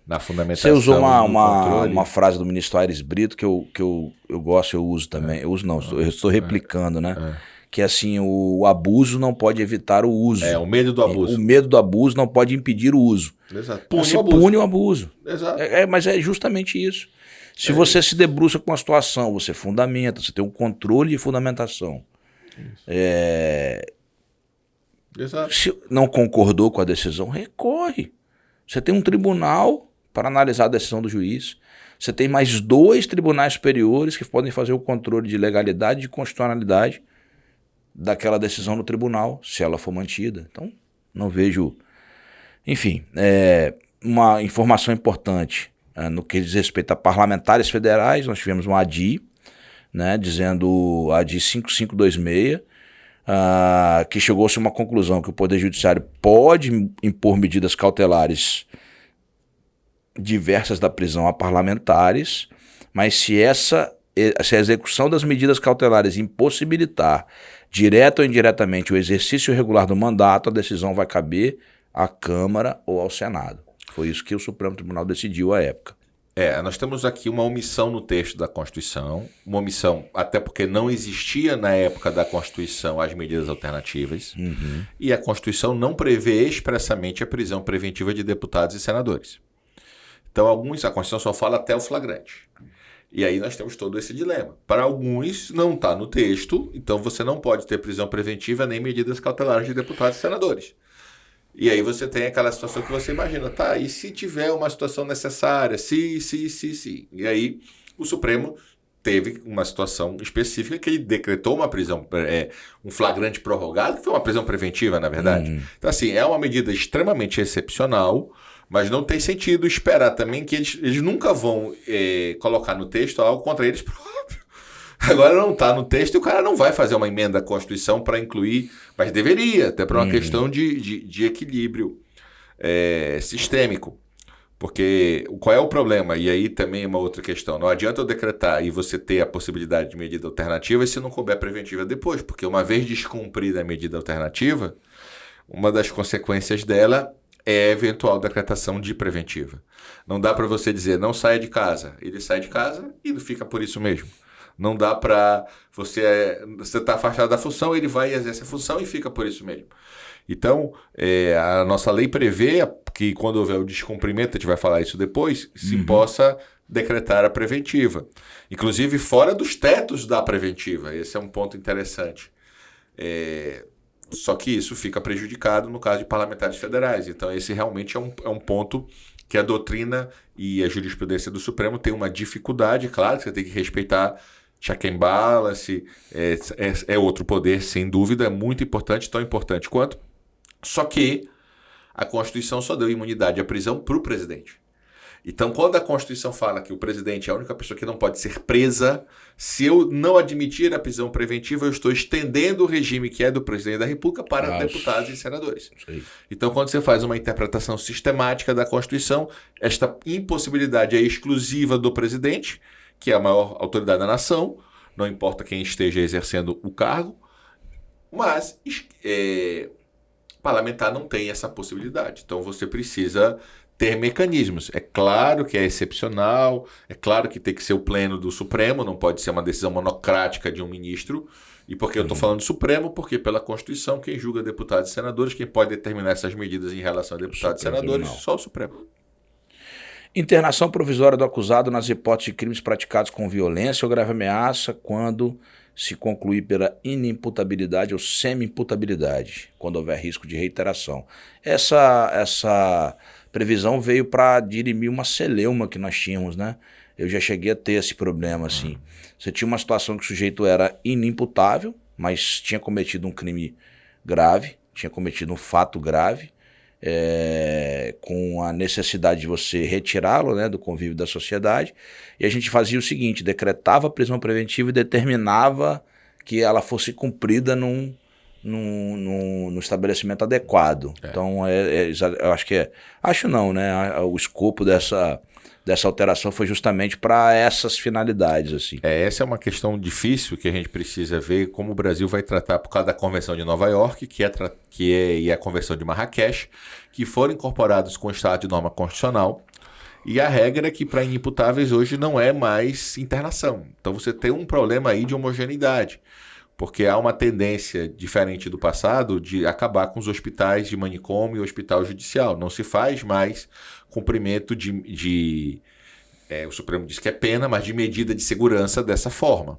na fundamentação. Você usou uma frase do ministro Aires Brito que eu gosto, eu uso também. Eu uso não, eu estou replicando, né? Que assim, o abuso não pode evitar o uso. O medo do abuso. O medo do abuso não pode impedir o uso. Exato. Pune o abuso. Exato. Mas é justamente isso. Se você se debruça com uma situação, você fundamenta, você tem um controle de fundamentação. Exato. Se não concordou com a decisão, recorre. Você tem um tribunal para analisar a decisão do juiz. Você tem mais 2 tribunais superiores que podem fazer o controle de legalidade e de constitucionalidade daquela decisão no tribunal, se ela for mantida. Então, não vejo... Enfim, uma informação importante no que diz respeito a parlamentares federais, nós tivemos uma ADI, né, dizendo a ADI 5526, que chegou-se a uma conclusão que o Poder Judiciário pode impor medidas cautelares diversas da prisão a parlamentares, mas se a execução das medidas cautelares impossibilitar direta ou indiretamente o exercício regular do mandato, a decisão vai caber à Câmara ou ao Senado. Foi isso que o Supremo Tribunal decidiu à época. Nós temos aqui uma omissão no texto da Constituição, uma omissão até porque não existia na época da Constituição as medidas alternativas, e a Constituição não prevê expressamente a prisão preventiva de deputados e senadores. Então, a Constituição só fala até o flagrante. E aí nós temos todo esse dilema. Para alguns não está no texto, então você não pode ter prisão preventiva nem medidas cautelares de deputados e senadores. E aí você tem aquela situação que você imagina, e se tiver uma situação necessária, se. E aí o Supremo teve uma situação específica que ele decretou uma prisão, um flagrante prorrogado, que foi uma prisão preventiva, na verdade. Então, assim, é uma medida extremamente excepcional, mas não tem sentido esperar também que eles nunca vão colocar no texto algo contra eles próprios. Agora não está no texto e o cara não vai fazer uma emenda à Constituição para incluir, mas deveria, até para uma questão de equilíbrio sistêmico. Porque qual é o problema? E aí também é uma outra questão. Não adianta eu decretar e você ter a possibilidade de medida alternativa se não couber preventiva depois. Porque uma vez descumprida a medida alternativa, uma das consequências dela é a eventual decretação de preventiva. Não dá para você dizer, não saia de casa. Ele sai de casa e não fica por isso mesmo. Não dá para você está afastado da função, ele vai e exerce a função e fica por isso mesmo. Então, a nossa lei prevê que quando houver o descumprimento, a gente vai falar isso depois, se possa decretar a preventiva. Inclusive fora dos tetos da preventiva. Esse é um ponto interessante. Só que isso fica prejudicado no caso de parlamentares federais. Então, esse realmente é um ponto que a doutrina e a jurisprudência do Supremo tem uma dificuldade, claro, que você tem que respeitar check and balance, é outro poder, sem dúvida, é muito importante, tão importante quanto. Só que a Constituição só deu imunidade à prisão para o presidente. Então, quando a Constituição fala que o presidente é a única pessoa que não pode ser presa, se eu não admitir a prisão preventiva, eu estou estendendo o regime que é do presidente da República para deputados e senadores. Sim. Então, quando você faz uma interpretação sistemática da Constituição, esta impossibilidade é exclusiva do presidente, que é a maior autoridade da nação, não importa quem esteja exercendo o cargo, mas parlamentar não tem essa possibilidade. Então, você precisa ter mecanismos. É claro que é excepcional, é claro que tem que ser o pleno do Supremo, não pode ser uma decisão monocrática de um ministro. E por que eu estou falando do Supremo? Porque pela Constituição, quem julga deputados e senadores, quem pode determinar essas medidas em relação a deputados e senadores, só o Supremo. Internação provisória do acusado nas hipóteses de crimes praticados com violência ou grave ameaça quando se concluir pela inimputabilidade ou semi-imputabilidade, quando houver risco de reiteração. Essa previsão veio para dirimir uma celeuma que nós tínhamos, né? Eu já cheguei a ter esse problema, assim. Você tinha uma situação que o sujeito era inimputável, mas tinha cometido um crime grave, tinha cometido um fato grave, com a necessidade de você retirá-lo, né, do convívio da sociedade, e a gente fazia o seguinte, decretava a prisão preventiva e determinava que ela fosse cumprida no estabelecimento adequado. Então, eu acho que acho não, né? O escopo dessa alteração foi justamente para essas finalidades, assim. Essa é uma questão difícil que a gente precisa ver como o Brasil vai tratar por causa da Convenção de Nova York, e a Convenção de Marrakech, que foram incorporados com o Estado de norma constitucional. E a regra é que para inimputáveis hoje não é mais internação. Então você tem um problema aí de homogeneidade, porque há uma tendência diferente do passado de acabar com os hospitais de manicômio e hospital judicial. Não se faz mais cumprimento o Supremo diz que é pena, mas de medida de segurança dessa forma.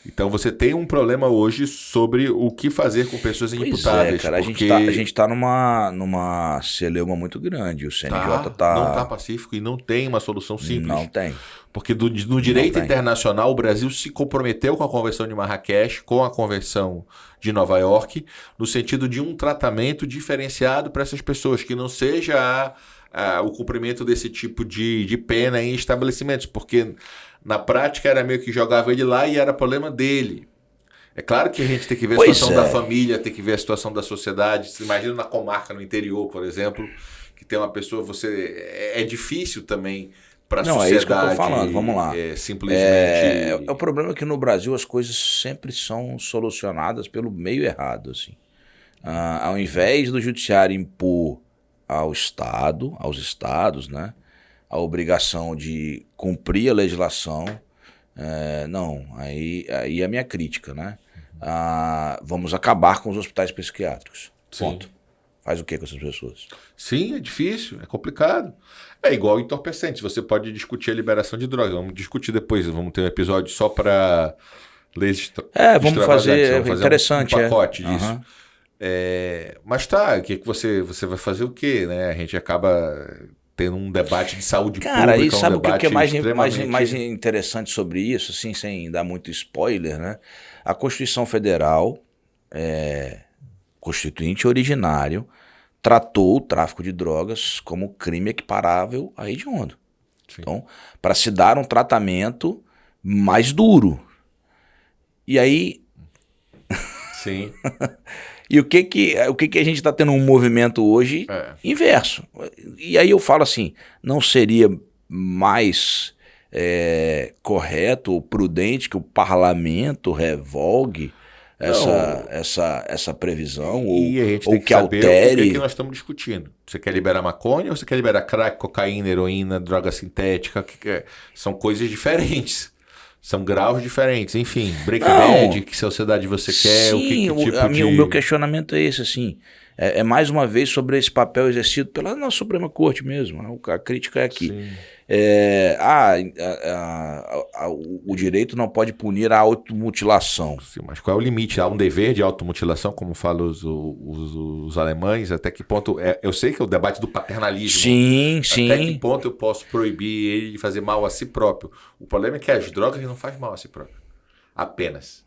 Então você tem um problema hoje sobre o que fazer com pessoas inimputáveis. Cara, porque... a gente tá numa celeuma muito grande. O CNJ não tá pacífico e não tem uma solução simples. Não tem. Porque no direito internacional o Brasil se comprometeu com a Convenção de Marrakech, com a Convenção de Nova York, no sentido de um tratamento diferenciado para essas pessoas, que não seja o cumprimento desse tipo de pena em estabelecimentos, porque na prática era meio que jogava ele lá e era problema dele. É claro que a gente tem que ver a situação da família, tem que ver a situação da sociedade. Você imagina na comarca, no interior, por exemplo, que tem uma pessoa, é difícil também para a sociedade. Não, é isso que eu estou falando, vamos lá. Simplesmente... O problema é que no Brasil as coisas sempre são solucionadas pelo meio errado, assim. Ao invés do judiciário impor aos estados, né, a obrigação de cumprir a legislação, aí é a minha crítica, né? Vamos acabar com os hospitais psiquiátricos. Ponto. Faz o que com essas pessoas? Sim, é difícil, é complicado. É igual entorpecentes, você pode discutir a liberação de drogas. Vamos discutir depois, vamos ter um episódio só para leis vamos fazer interessante. Um pacote disso. Uhum. Mas o que você vai fazer o quê? Né? A gente acaba tendo um debate de saúde pública. Cara, e sabe o que é mais interessante sobre isso, assim, sem dar muito spoiler, né? A Constituição Federal, constituinte originário, tratou o tráfico de drogas como crime equiparável a hediondo. Sim. Então, para se dar um tratamento mais duro. E aí... Sim. E o que a gente está tendo um movimento hoje inverso. E aí eu falo assim, não seria mais correto ou prudente que o parlamento revogue essa previsão ou que altere? O que nós estamos discutindo? Você quer liberar maconha ou você quer liberar crack, cocaína, heroína, droga sintética? São coisas diferentes. São graus diferentes, enfim, Breaking Bad, que sociedade você quer, sim, o meu questionamento é esse, assim, é mais uma vez sobre esse papel exercido pela nossa Suprema Corte mesmo, a crítica é aqui. O direito não pode punir a automutilação. Sim, mas qual é o limite? Há um dever de automutilação, como falam os alemães, até que ponto... eu sei que é o debate do paternalismo. Sim. Até que ponto eu posso proibir ele de fazer mal a si próprio? O problema é que as drogas não fazem mal a si próprio. Apenas.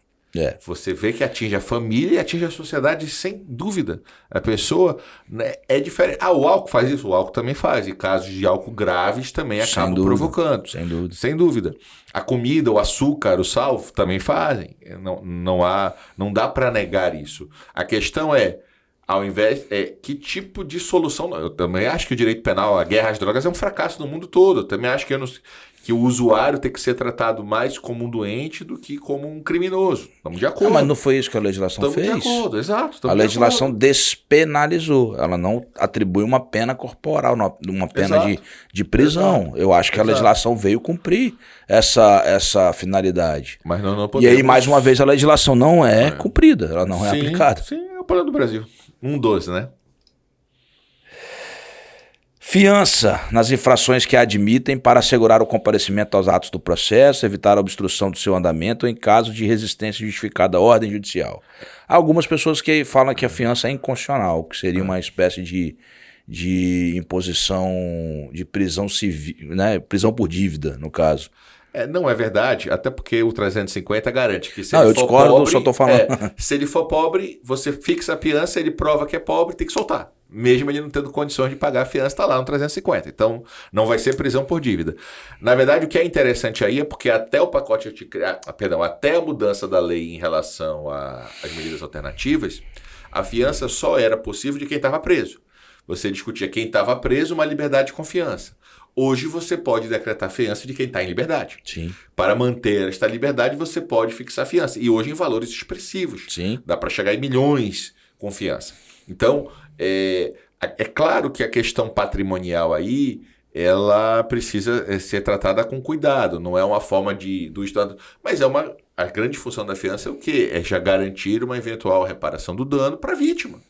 Você vê que atinge a família e atinge a sociedade sem dúvida. A pessoa, né, é diferente. O álcool faz isso, o álcool também faz. E casos de álcool graves também acabam provocando. Sem dúvida. A comida, o açúcar, o sal também fazem. Não dá para negar isso. A questão é, Ao invés... que tipo de solução... Eu também acho que o direito penal, a guerra às drogas é um fracasso no mundo todo. Eu também acho que, que o usuário tem que ser tratado mais como um doente do que como um criminoso. Estamos de acordo. Mas não foi isso que a legislação fez? Estamos de acordo, exato. A legislação despenalizou. Ela não atribui uma pena corporal, uma pena de prisão. Exato. Eu acho que a legislação veio cumprir essa finalidade. Mas não podemos... E aí, mais uma vez, a legislação não é cumprida. Ela não é aplicada. Sim, é o problema do Brasil. 1,12, né? Fiança nas infrações que admitem para assegurar o comparecimento aos atos do processo, evitar a obstrução do seu andamento ou em caso de resistência justificada à ordem judicial. Há algumas pessoas que falam que a fiança é inconstitucional, que seria uma espécie de imposição de prisão civil, né? Prisão por dívida, no caso. Não é verdade, até porque o 350 garante que se ele for discordo, pobre... só tô falando. Se ele for pobre, você fixa a fiança, ele prova que é pobre, tem que soltar. Mesmo ele não tendo condições de pagar a fiança, está lá no 350. Então, não vai ser prisão por dívida. Na verdade, o que é interessante aí é porque até o pacote... até a mudança da lei em relação às medidas alternativas, a fiança só era possível de quem estava preso. Você discutia quem estava preso, uma liberdade de confiança. Hoje você pode decretar fiança de quem está em liberdade. Sim. Para manter esta liberdade, você pode fixar fiança. E hoje em valores expressivos. Sim. Dá para chegar em milhões com fiança. Então, é claro que a questão patrimonial aí, ela precisa ser tratada com cuidado. Não é uma forma do Estado... Mas a grande função da fiança é o quê? É já garantir uma eventual reparação do dano para a vítima.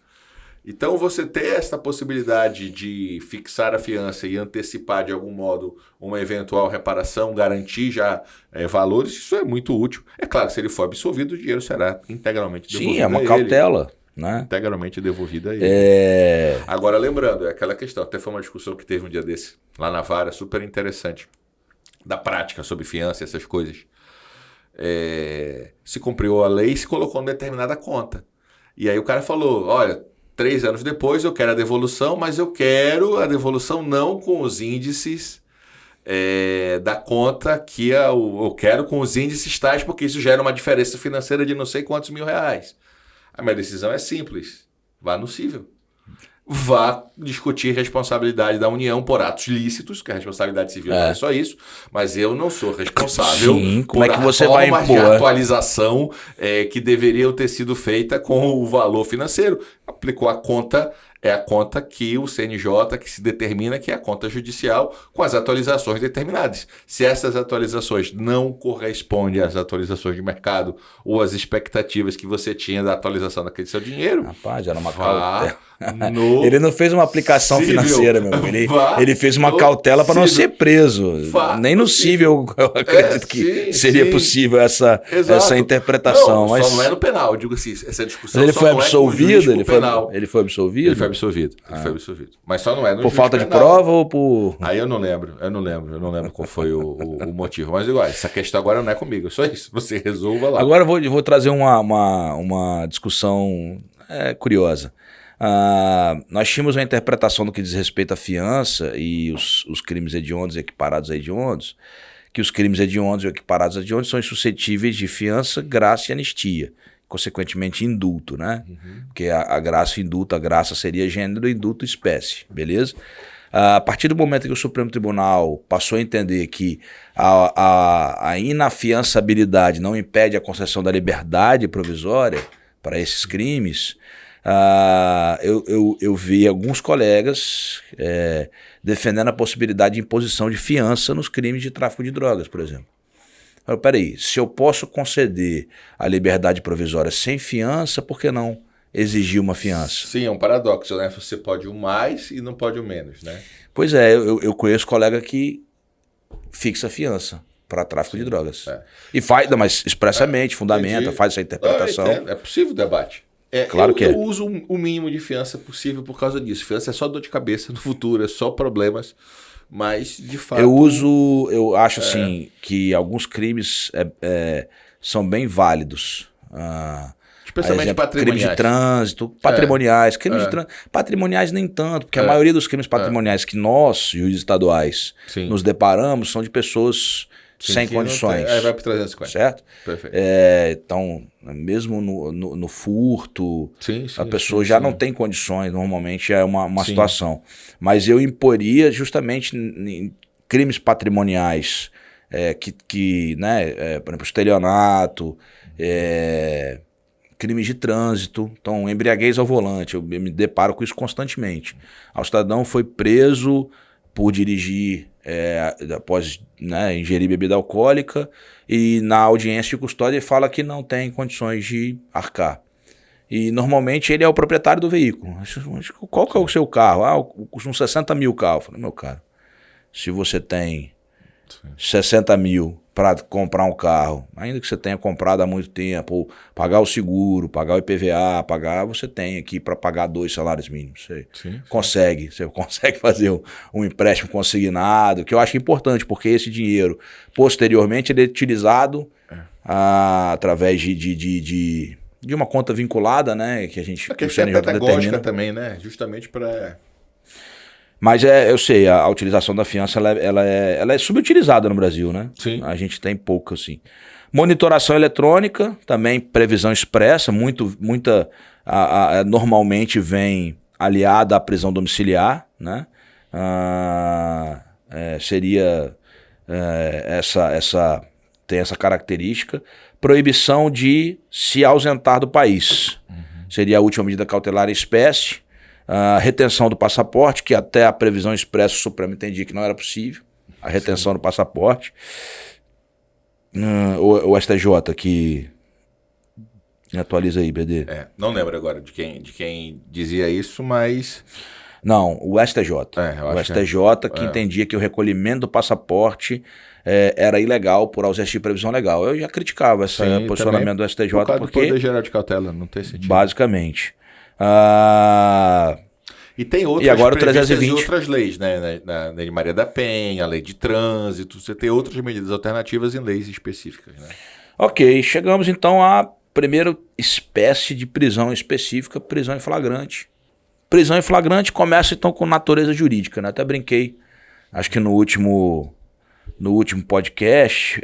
Então, você ter essa possibilidade de fixar a fiança e antecipar, de algum modo, uma eventual reparação, garantir já valores, isso é muito útil. É claro, se ele for absolvido, o dinheiro será integralmente devolvido. Sim, é uma cautela, né? Integralmente devolvido a ele. Agora, lembrando, é aquela questão, até foi uma discussão que teve um dia desse, lá na vara, super interessante, da prática sobre fiança e essas coisas. Se cumpriu a lei e se colocou numa determinada conta. E aí o cara falou, olha... 3 anos depois eu quero a devolução, mas eu quero a devolução não com os índices da conta que eu quero com os índices tais, porque isso gera uma diferença financeira de não sei quantos R$1.000. A minha decisão é simples, vá no cível. Vá discutir responsabilidade da União por atos lícitos, que a responsabilidade civil não é só isso, mas eu não sou responsável como é que você vai impor? De atualização que deveriam ter sido feita com o valor financeiro. Aplicou a conta, é a conta que o CNJ, que se determina que é a conta judicial, com as atualizações determinadas. Se essas atualizações não correspondem às atualizações de mercado ou às expectativas que você tinha da atualização daquele seu dinheiro... Rapaz, era uma cautela. Ele não fez uma aplicação financeira, meu amigo. Ele fez uma cautela para não ser preso. Nem no cível, eu acredito que seria possível essa interpretação. Não, mas... só não é no penal, eu digo assim, essa discussão. Mas ele foi absolvido? Ele foi absolvido? Ele foi absolvido. Mas só não é no por falta de prova ou por... Aí eu não lembro qual foi o motivo. Mas igual, essa questão agora não é comigo, é só isso. Você resolva lá. Agora eu vou trazer uma discussão curiosa. Nós tínhamos uma interpretação do que diz respeito à fiança e os crimes hediondos e equiparados a hediondos, que os crimes hediondos e equiparados a hediondos são suscetíveis de fiança, graça e anistia, consequentemente indulto, né? Porque a graça e indulto, a graça seria gênero, indulto espécie, beleza? A partir do momento que o Supremo Tribunal passou a entender que a inafiançabilidade não impede a concessão da liberdade provisória para esses crimes, eu vi alguns colegas defendendo a possibilidade de imposição de fiança nos crimes de tráfico de drogas, por exemplo. Peraí, se eu posso conceder a liberdade provisória sem fiança, por que não exigir uma fiança? Sim, é um paradoxo, né? Você pode o mais e não pode o menos, né? Pois é, eu conheço colega que fixa fiança para tráfico de drogas. E faz, mas expressamente, fundamenta, faz essa interpretação. É possível o debate. Claro que eu uso o mínimo de fiança possível por causa disso. Fiança é só dor de cabeça no futuro, é só problemas, mas de fato... Eu acho assim, que alguns crimes são bem válidos. Especialmente patrimoniais. Crimes de trânsito, patrimoniais. Crimes de trânsito, patrimoniais nem tanto, porque a maioria dos crimes patrimoniais que nós, juízes estaduais, nos deparamos são de pessoas sem condições. Aí vai para 350. Certo? Perfeito. Então, mesmo no furto, a pessoa já não tem condições, normalmente é uma situação. Mas eu imporia justamente em crimes patrimoniais, né, por exemplo, estelionato, crimes de trânsito, então embriaguez ao volante, eu me deparo com isso constantemente. O cidadão foi preso por dirigir após, né, ingerir bebida alcoólica e na audiência de custódia ele fala que não tem condições de arcar. E normalmente ele é o proprietário do veículo. Qual que é o seu carro? Custa uns 60 mil o carro. Eu falei, meu caro, se você tem 60 mil para comprar um carro, ainda que você tenha comprado há muito tempo, ou pagar o seguro, pagar o IPVA, você tem aqui para pagar 2 salários mínimos. Você consegue fazer um empréstimo consignado, que eu acho importante, porque esse dinheiro, posteriormente, ele é utilizado através de uma conta vinculada, né, que a gente... Que o CNJ determina também, né, justamente para... Mas eu sei, a utilização da fiança ela é subutilizada no Brasil, né? Sim. A gente tem pouco, assim. Monitoração eletrônica, também previsão expressa, muita normalmente vem aliada à prisão domiciliar, né? Tem essa característica. Proibição de se ausentar do país. Seria a última medida cautelar em espécie. Retenção do passaporte, que até a previsão expressa o Supremo entendia que não era possível, a retenção do passaporte. O STJ que atualiza aí, BD. Não lembro agora de quem dizia isso, mas... Não, o STJ. O STJ que entendia que o recolhimento do passaporte era ilegal por ausência de previsão legal. Eu já criticava esse posicionamento do STJ porque... Poder geral de cautela, não tem sentido. Basicamente. E tem outras, e agora o 320. Outras leis, né? Na Lei de Maria da Penha, a lei de trânsito, você tem outras medidas alternativas em leis específicas, né? Ok, chegamos então à primeira espécie de prisão específica, prisão em flagrante. Prisão em flagrante começa então com natureza jurídica, né? Até brinquei, acho que no último podcast,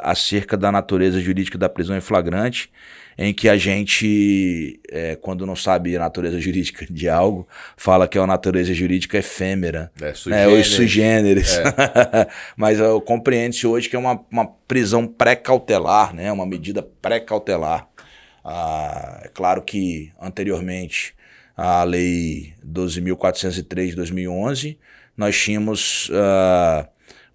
acerca da natureza jurídica da prisão em flagrante, em que a gente, quando não sabe a natureza jurídica de algo, fala que é uma natureza jurídica efêmera, ou sui generis. Mas compreende-se hoje que é uma prisão pré-cautelar, né? Uma medida pré-cautelar. É claro que anteriormente a Lei 12.403 de 2011, nós tínhamos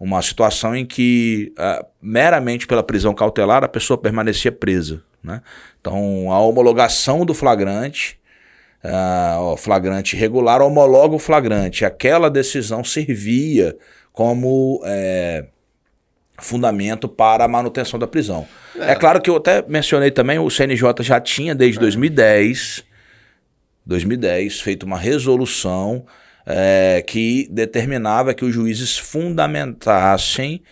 uma situação em que meramente pela prisão cautelar a pessoa permanecia presa, né? Então a homologação do flagrante, flagrante regular homologa o flagrante, aquela decisão servia como fundamento para a manutenção da prisão. É claro que eu até mencionei também, o CNJ já tinha desde 2010 feito uma resolução que determinava que os juízes fundamentassem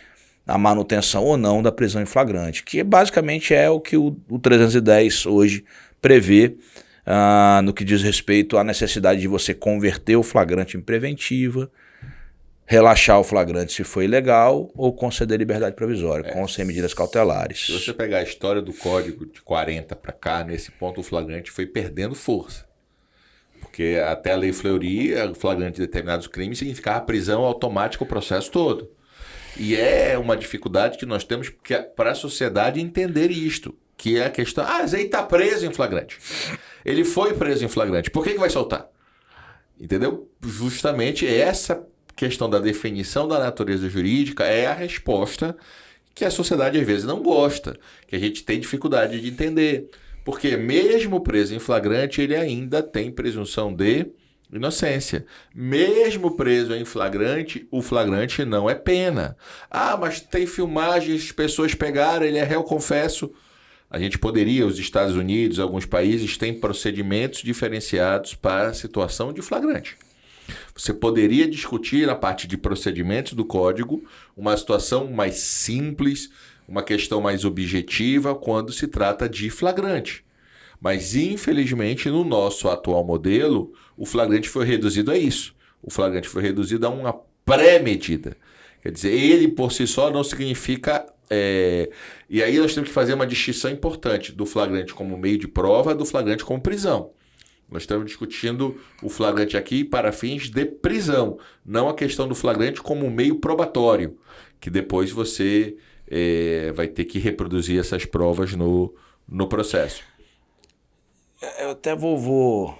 a manutenção ou não da prisão em flagrante, que basicamente é o que o 310 hoje prevê no que diz respeito à necessidade de você converter o flagrante em preventiva, relaxar o flagrante se for ilegal ou conceder liberdade provisória, com ou sem medidas cautelares. Se você pegar a história do Código de 40 para cá, nesse ponto o flagrante foi perdendo força. Porque até a Lei Fleury, o flagrante de determinados crimes significava prisão automática o processo todo. E é uma dificuldade que nós temos para a sociedade entender isto, que é a questão, ele está preso em flagrante. Ele foi preso em flagrante, por que vai soltar? Entendeu? Justamente essa questão da definição da natureza jurídica é a resposta que a sociedade às vezes não gosta, que a gente tem dificuldade de entender. Porque mesmo preso em flagrante, ele ainda tem presunção de inocência. Mesmo preso em flagrante, o flagrante não é pena. Mas tem filmagens, pessoas pegaram, ele é réu confesso. A gente poderia, os Estados Unidos, alguns países têm procedimentos diferenciados para a situação de flagrante. Você poderia discutir a parte de procedimentos do código, uma situação mais simples, uma questão mais objetiva quando se trata de flagrante. Mas, infelizmente, no nosso atual modelo, o flagrante foi reduzido a isso. O flagrante foi reduzido a uma pré-medida. Quer dizer, ele por si só não significa... E aí nós temos que fazer uma distinção importante do flagrante como meio de prova do flagrante como prisão. Nós estamos discutindo o flagrante aqui para fins de prisão, não a questão do flagrante como meio probatório, que depois você vai ter que reproduzir essas provas no processo. Eu até vou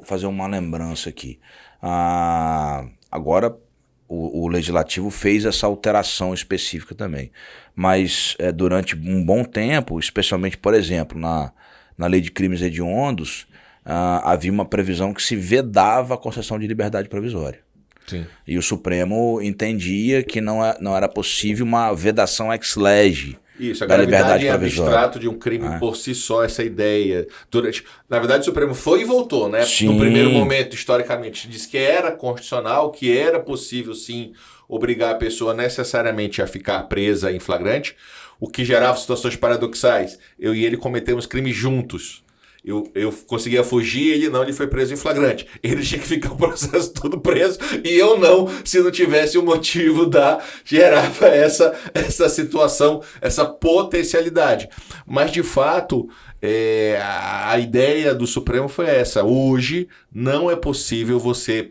fazer uma lembrança aqui. Agora o Legislativo fez essa alteração específica também, mas durante um bom tempo, especialmente, por exemplo, na Lei de Crimes Hediondos, havia uma previsão que se vedava a concessão de liberdade provisória. Sim. E o Supremo entendia que não era possível uma vedação ex lege. Isso, a da gravidade liberdade provisória. abstrato de um crime por si só, essa ideia. Na verdade, o Supremo foi e voltou, né? Sim. No primeiro momento, historicamente, disse que era constitucional, que era possível, sim, obrigar a pessoa necessariamente a ficar presa em flagrante, o que gerava situações paradoxais. Eu e ele cometemos crimes juntos. Eu conseguia fugir, ele foi preso em flagrante. Ele tinha que ficar o processo todo preso e eu não, se não tivesse o motivo gerava essa situação, essa potencialidade. Mas, de fato, a ideia do Supremo foi essa. Hoje não é possível você,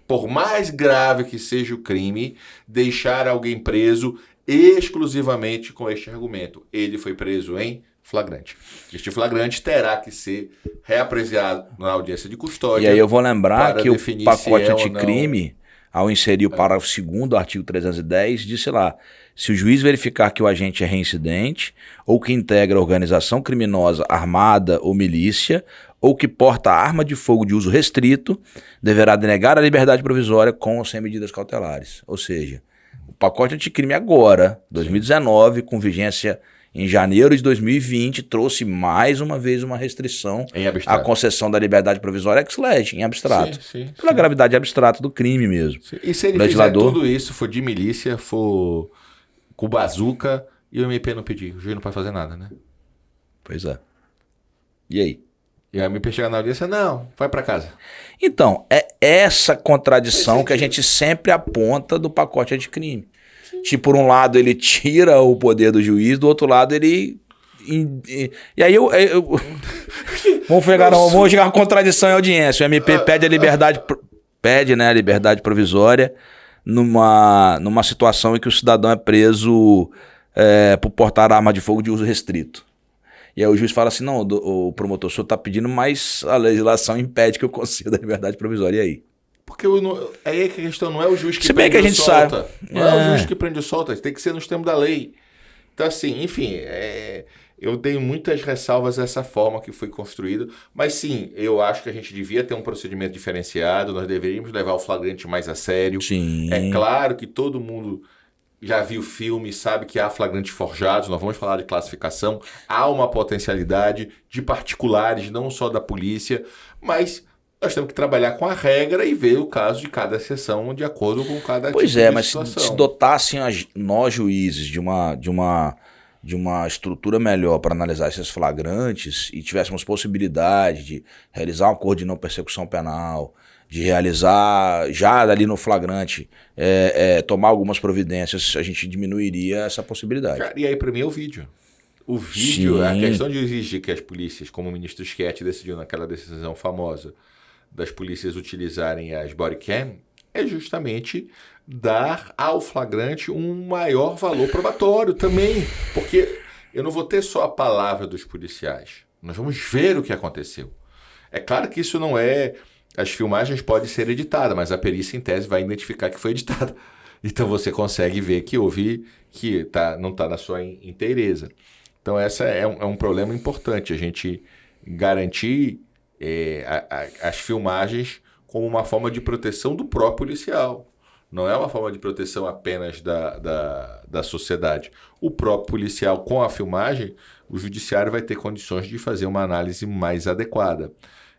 por mais grave que seja o crime, deixar alguém preso exclusivamente com este argumento. Ele foi preso em flagrante. Este flagrante terá que ser reapreciado na audiência de custódia. E aí eu vou lembrar que o pacote anticrime, ao inserir o parágrafo 2º do artigo 310, disse lá: se o juiz verificar que o agente é reincidente, ou que integra organização criminosa armada ou milícia, ou que porta arma de fogo de uso restrito, deverá denegar a liberdade provisória com ou sem medidas cautelares. Ou seja, o pacote anticrime agora, 2019, com vigência em janeiro de 2020, trouxe mais uma vez uma restrição à concessão da liberdade provisória ex lege, em abstrato. Sim. Pela gravidade abstrata do crime mesmo. Sim. E se ele fizer tudo isso, for de milícia, for com bazuca, e o MP não pedir? O juiz não pode fazer nada, né? Pois é. E aí? E a MP chega na audiência, não, vai para casa. Então, é essa contradição que a gente sempre aponta do pacote anticrime. Tipo, por um lado ele tira o poder do juiz, do outro lado ele... E aí vamos chegar a contradição em audiência. O MP pede a liberdade, a liberdade provisória numa situação em que o cidadão é preso por portar arma de fogo de uso restrito. E aí o juiz fala assim, não, o promotor, o senhor está pedindo, mas a legislação impede que eu conceda a liberdade provisória. E aí? Porque aí a questão não é o juiz que Se bem prende que a gente solta. sabe. Não é o juiz que prende e solta, tem que ser nos termos da lei. Então, assim, enfim, eu tenho muitas ressalvas dessa forma que foi construído, mas sim, eu acho que a gente devia ter um procedimento diferenciado, nós deveríamos levar o flagrante mais a sério. Sim. É claro que todo mundo já viu filme, sabe que há flagrantes forjados, nós vamos falar de classificação, há uma potencialidade de particulares, não só da polícia, mas nós temos que trabalhar com a regra e ver o caso de cada exceção de acordo com cada tipo de situação. Pois é, mas se dotassem nós juízes de uma estrutura melhor para analisar esses flagrantes e tivéssemos possibilidade de realizar um acordo de não persecução penal, de realizar já ali no flagrante, tomar algumas providências, a gente diminuiria essa possibilidade. Cara, e aí para mim é o vídeo. O vídeo, sim. A questão de exigir que as polícias, como o ministro Schettino decidiu naquela decisão famosa, das polícias utilizarem as bodycam, é justamente dar ao flagrante um maior valor probatório também. Porque eu não vou ter só a palavra dos policiais. Nós vamos ver o que aconteceu. É claro que isso não é... As filmagens podem ser editadas, mas a perícia, em tese, vai identificar que foi editada. Então você consegue ver que houve... que não está na sua inteireza. Então essa é um problema importante. A gente garantir... as filmagens como uma forma de proteção do próprio policial. Não é uma forma de proteção apenas da sociedade. O próprio policial, com a filmagem, o judiciário vai ter condições de fazer uma análise mais adequada.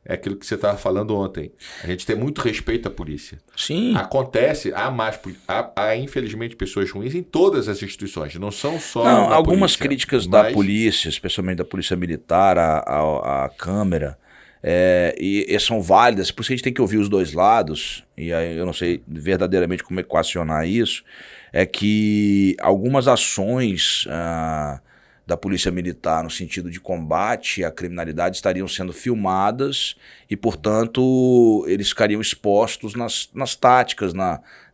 É aquilo que você estava falando ontem. A gente tem muito respeito à polícia. Sim. Acontece, há infelizmente pessoas ruins em todas as instituições, não são só algumas polícia, críticas da polícia, especialmente da polícia militar, a Câmara, e são válidas, por isso a gente tem que ouvir os dois lados, e aí eu não sei verdadeiramente como equacionar isso, é que algumas ações da Polícia Militar no sentido de combate à criminalidade estariam sendo filmadas e, portanto, eles ficariam expostos nas táticas,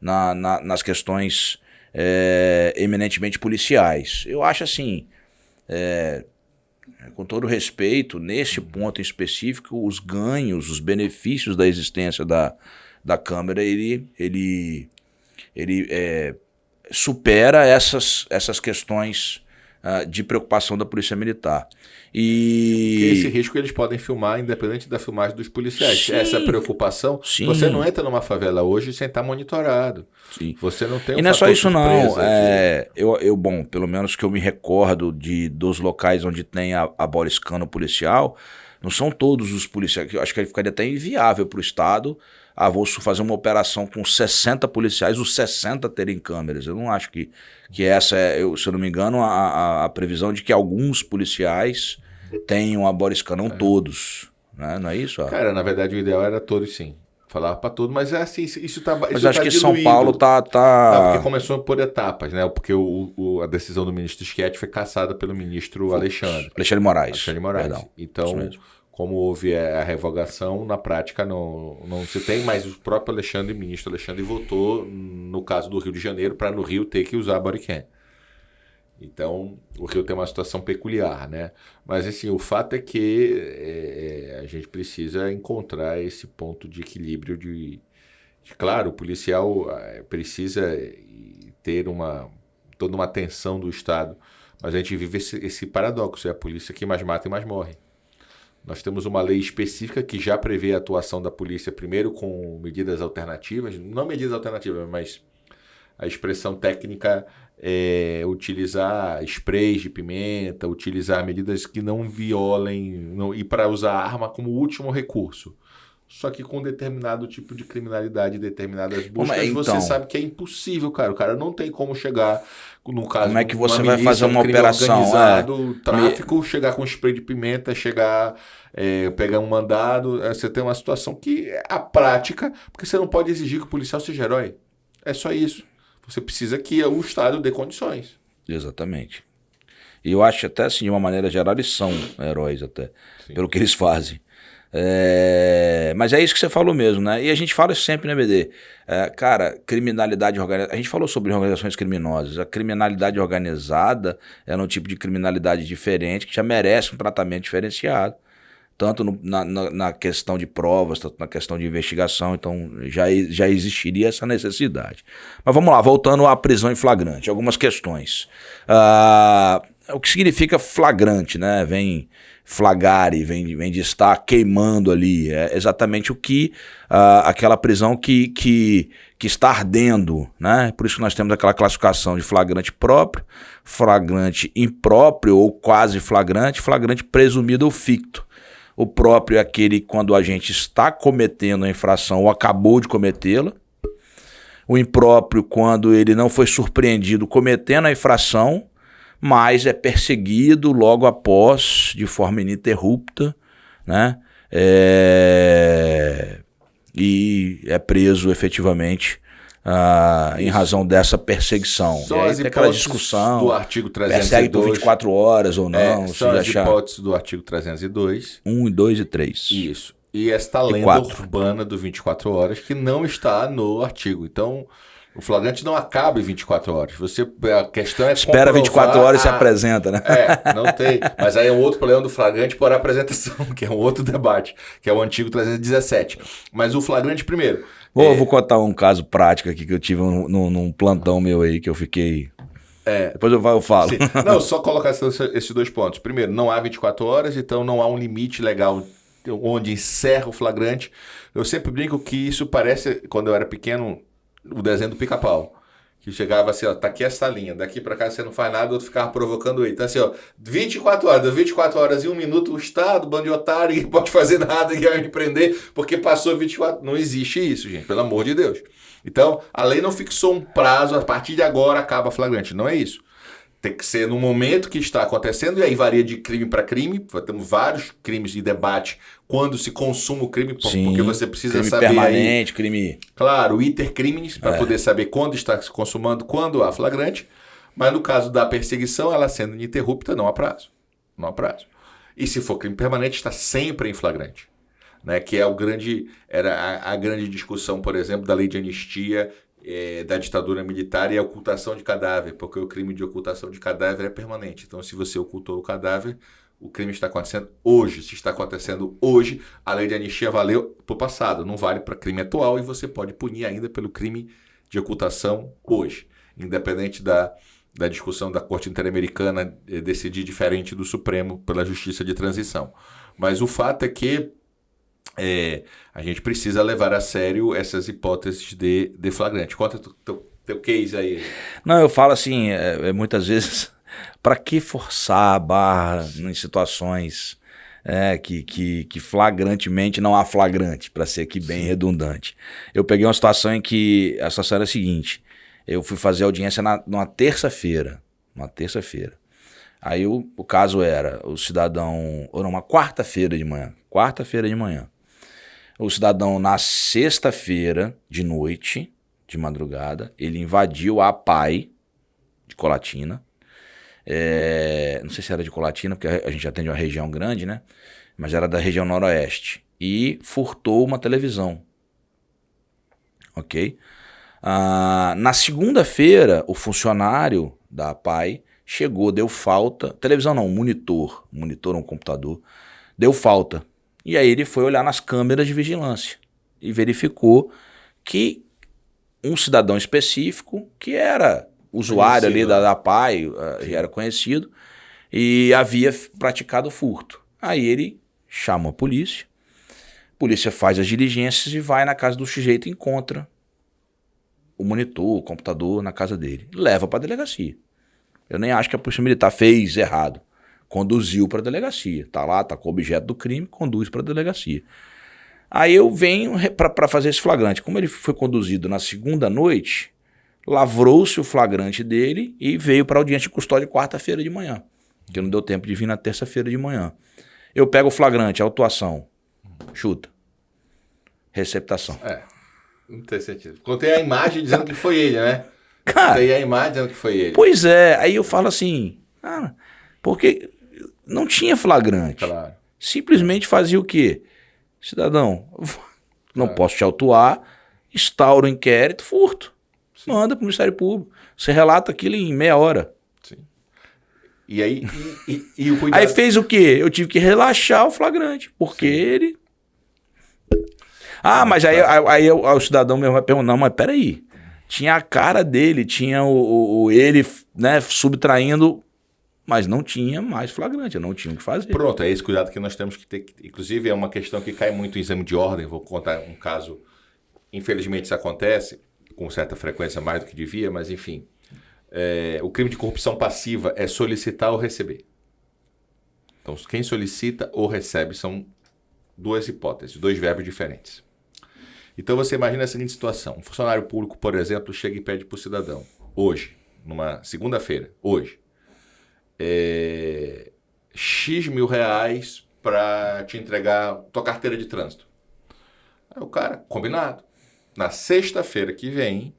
nas questões eminentemente policiais. Eu acho assim, com todo respeito, nesse ponto em específico, os ganhos, os benefícios da existência da Câmara, ele supera essas questões de preocupação da Polícia Militar. Porque esse risco eles podem filmar independente da filmagem dos policiais. Sim. Essa preocupação, sim. Você não entra numa favela hoje sem estar monitorado. Sim. Você não tem E não é só isso não. Bom, pelo menos que eu me recordo dos locais onde tem a body scan policial, não são todos os policiais. Eu acho que ficaria até inviável para o Estado. Vou fazer uma operação com 60 policiais, os 60 terem câmeras. Eu não acho que essa se eu não me engano, a previsão de que alguns policiais tenham a body scan, não todos. Né? Não é isso? Cara, na verdade o ideal era todos sim. Falava para todos, mas é assim, isso tá Mas acho que São Paulo tá... Não, porque começou por etapas, né? Porque a decisão do ministro Schietti foi cassada pelo ministro Alexandre Moraes. Perdão. Então, como houve a revogação, na prática não se tem mais o próprio ministro Alexandre votou no caso do Rio de Janeiro para no Rio ter que usar body cam. Então, o Rio tem uma situação peculiar, né? Mas, assim, o fato é que a gente precisa encontrar esse ponto de equilíbrio claro, o policial precisa ter toda uma atenção do Estado, mas a gente vive esse paradoxo, é a polícia que mais mata e mais morre. Nós temos uma lei específica que já prevê a atuação da polícia, primeiro com medidas alternativas, não medidas alternativas, mas a expressão técnica é utilizar sprays de pimenta, utilizar medidas que não violem, e para usar a arma como último recurso. Só que com determinado tipo de criminalidade, determinadas buscas, então, você sabe que é impossível, cara. O cara não tem como chegar, no caso... Como é que você vai fazer uma operação? Tráfico, chegar com spray de pimenta, pegar um mandado. Você tem uma situação que é a prática, porque você não pode exigir que o policial seja herói. É só isso. Você precisa que o Estado dê condições. Exatamente. E eu acho até assim, de uma maneira geral, eles são heróis até, sim, pelo que eles fazem. Mas é isso que você falou mesmo, né? E a gente fala isso sempre, né, BD? Cara, criminalidade organizada... A gente falou sobre organizações criminosas. A criminalidade organizada é um tipo de criminalidade diferente que já merece um tratamento diferenciado. Tanto na questão de provas, tanto na questão de investigação, então já existiria essa necessidade. Mas vamos lá, voltando à prisão em flagrante, algumas questões. O que significa flagrante, né? Vem flagare, vem de estar queimando ali, é exatamente o que aquela prisão que está ardendo, né? Por isso que nós temos aquela classificação de flagrante próprio, flagrante impróprio ou quase flagrante, flagrante presumido ou ficto. O próprio é aquele quando a gente está cometendo a infração ou acabou de cometê-la. O impróprio quando ele não foi surpreendido cometendo a infração, mas é perseguido logo após, de forma ininterrupta, né? E é preso efetivamente em razão dessa perseguição. São as aquela discussão do artigo 302. Persegue por 24 horas ou não. São as hipóteses do artigo 302. 1, 2 e 3. Isso. E esta lenda urbana do 24 horas que não está no artigo. Então, o flagrante não acaba em 24 horas. A questão é espera 24 horas e se apresenta, né? Não tem. Mas aí é um outro problema do flagrante por apresentação, que é um outro debate, que é o antigo 317. Mas o flagrante primeiro... Vou contar um caso prático aqui que eu tive num plantão meu aí, que eu fiquei... Depois eu falo. Sim. Não, só colocar esses dois pontos. Primeiro, não há 24 horas, então não há um limite legal onde encerra o flagrante. Eu sempre brinco que isso parece, quando eu era pequeno, o desenho do Pica-Pau. Que chegava assim, ó, tá aqui essa linha, daqui pra cá você não faz nada, o outro ficava provocando ele. Então assim, ó, 24 horas, 24 horas e 1 minuto, o Estado, bando de otário, ninguém pode fazer nada, ninguém vai me prender, porque passou 24... Não existe isso, gente, pelo amor de Deus. Então, a lei não fixou um prazo, a partir de agora acaba flagrante, não é isso. Tem que ser no momento que está acontecendo, e aí varia de crime para crime. Temos vários crimes de debate quando se consuma o crime, porque você precisa crime saber permanente, crime... Claro, o iter criminis, para poder saber quando está se consumando, quando há flagrante. Mas no caso da perseguição, ela sendo ininterrupta, não há prazo. Não há prazo. E se for crime permanente, está sempre em flagrante. Né? Que é era a grande discussão, por exemplo, da lei de anistia, da ditadura militar e a ocultação de cadáver, porque o crime de ocultação de cadáver é permanente. Então, se você ocultou o cadáver, o crime está acontecendo hoje. Se está acontecendo hoje, a lei de anistia valeu para o passado, não vale para crime atual, e você pode punir ainda pelo crime de ocultação hoje, independente da discussão da Corte Interamericana decidir diferente do Supremo pela Justiça de Transição. Mas o fato é que a gente precisa levar a sério essas hipóteses de flagrante. Conta teu case aí. Não, eu falo assim, muitas vezes, para que forçar a barra em situações que flagrantemente não há flagrante, para ser aqui bem redundante. Eu peguei uma situação em que a situação era a seguinte: eu fui fazer audiência numa terça-feira. Aí o caso era o cidadão, ou não, uma quarta-feira de manhã. O cidadão, na sexta-feira de noite, de madrugada, ele invadiu a APAI de Colatina. Não sei se era de Colatina, porque a gente atende uma região grande, né? Mas era da região noroeste. E furtou uma televisão. Ok? Na segunda-feira, o funcionário da APAI chegou, deu falta. Televisão não, monitor um computador. Deu falta. E aí ele foi olhar nas câmeras de vigilância e verificou que um cidadão específico, que era usuário ali da APAI, já era conhecido, e havia praticado furto. Aí ele chama a polícia faz as diligências e vai na casa do sujeito e encontra o monitor, o computador na casa dele. Leva para a delegacia. Eu nem acho que a Polícia Militar fez errado. Conduziu para a delegacia. Tá lá, tá com o objeto do crime, conduz para a delegacia. Aí eu venho para fazer esse flagrante. Como ele foi conduzido na segunda noite, lavrou-se o flagrante dele e veio para audiência de custódia quarta-feira de manhã, que não deu tempo de vir na terça-feira de manhã. Eu pego o flagrante, autuação, chuta, receptação. Não tem sentido. Contei a imagem dizendo que foi ele, né? Cara, Contei a imagem dizendo que foi ele. Pois é, aí eu falo assim, porque não tinha flagrante. Claro. Simplesmente fazia o quê? Cidadão, não posso te autuar, instaura o inquérito, furto. Sim. Manda para o Ministério Público. Você relata aquilo em meia hora. Sim. E aí, e o cuidado... Aí fez o quê? Eu tive que relaxar o flagrante, porque ele... mas aí o cidadão mesmo vai perguntar, não, mas peraí. Tinha a cara dele, tinha ele, né, subtraindo... Mas não tinha mais flagrante, eu não tinha o que fazer. Pronto, é esse cuidado que nós temos que ter. Inclusive, é uma questão que cai muito em exame de ordem. Vou contar um caso. Infelizmente, isso acontece com certa frequência, mais do que devia, mas enfim. O crime de corrupção passiva é solicitar ou receber. Então, quem solicita ou recebe são duas hipóteses, dois verbos diferentes. Então, você imagina a seguinte situação. Um funcionário público, por exemplo, chega e pede para o cidadão, hoje, numa segunda-feira, hoje, X mil reais para te entregar tua carteira de trânsito. Aí o cara, combinado. Na sexta-feira que vem,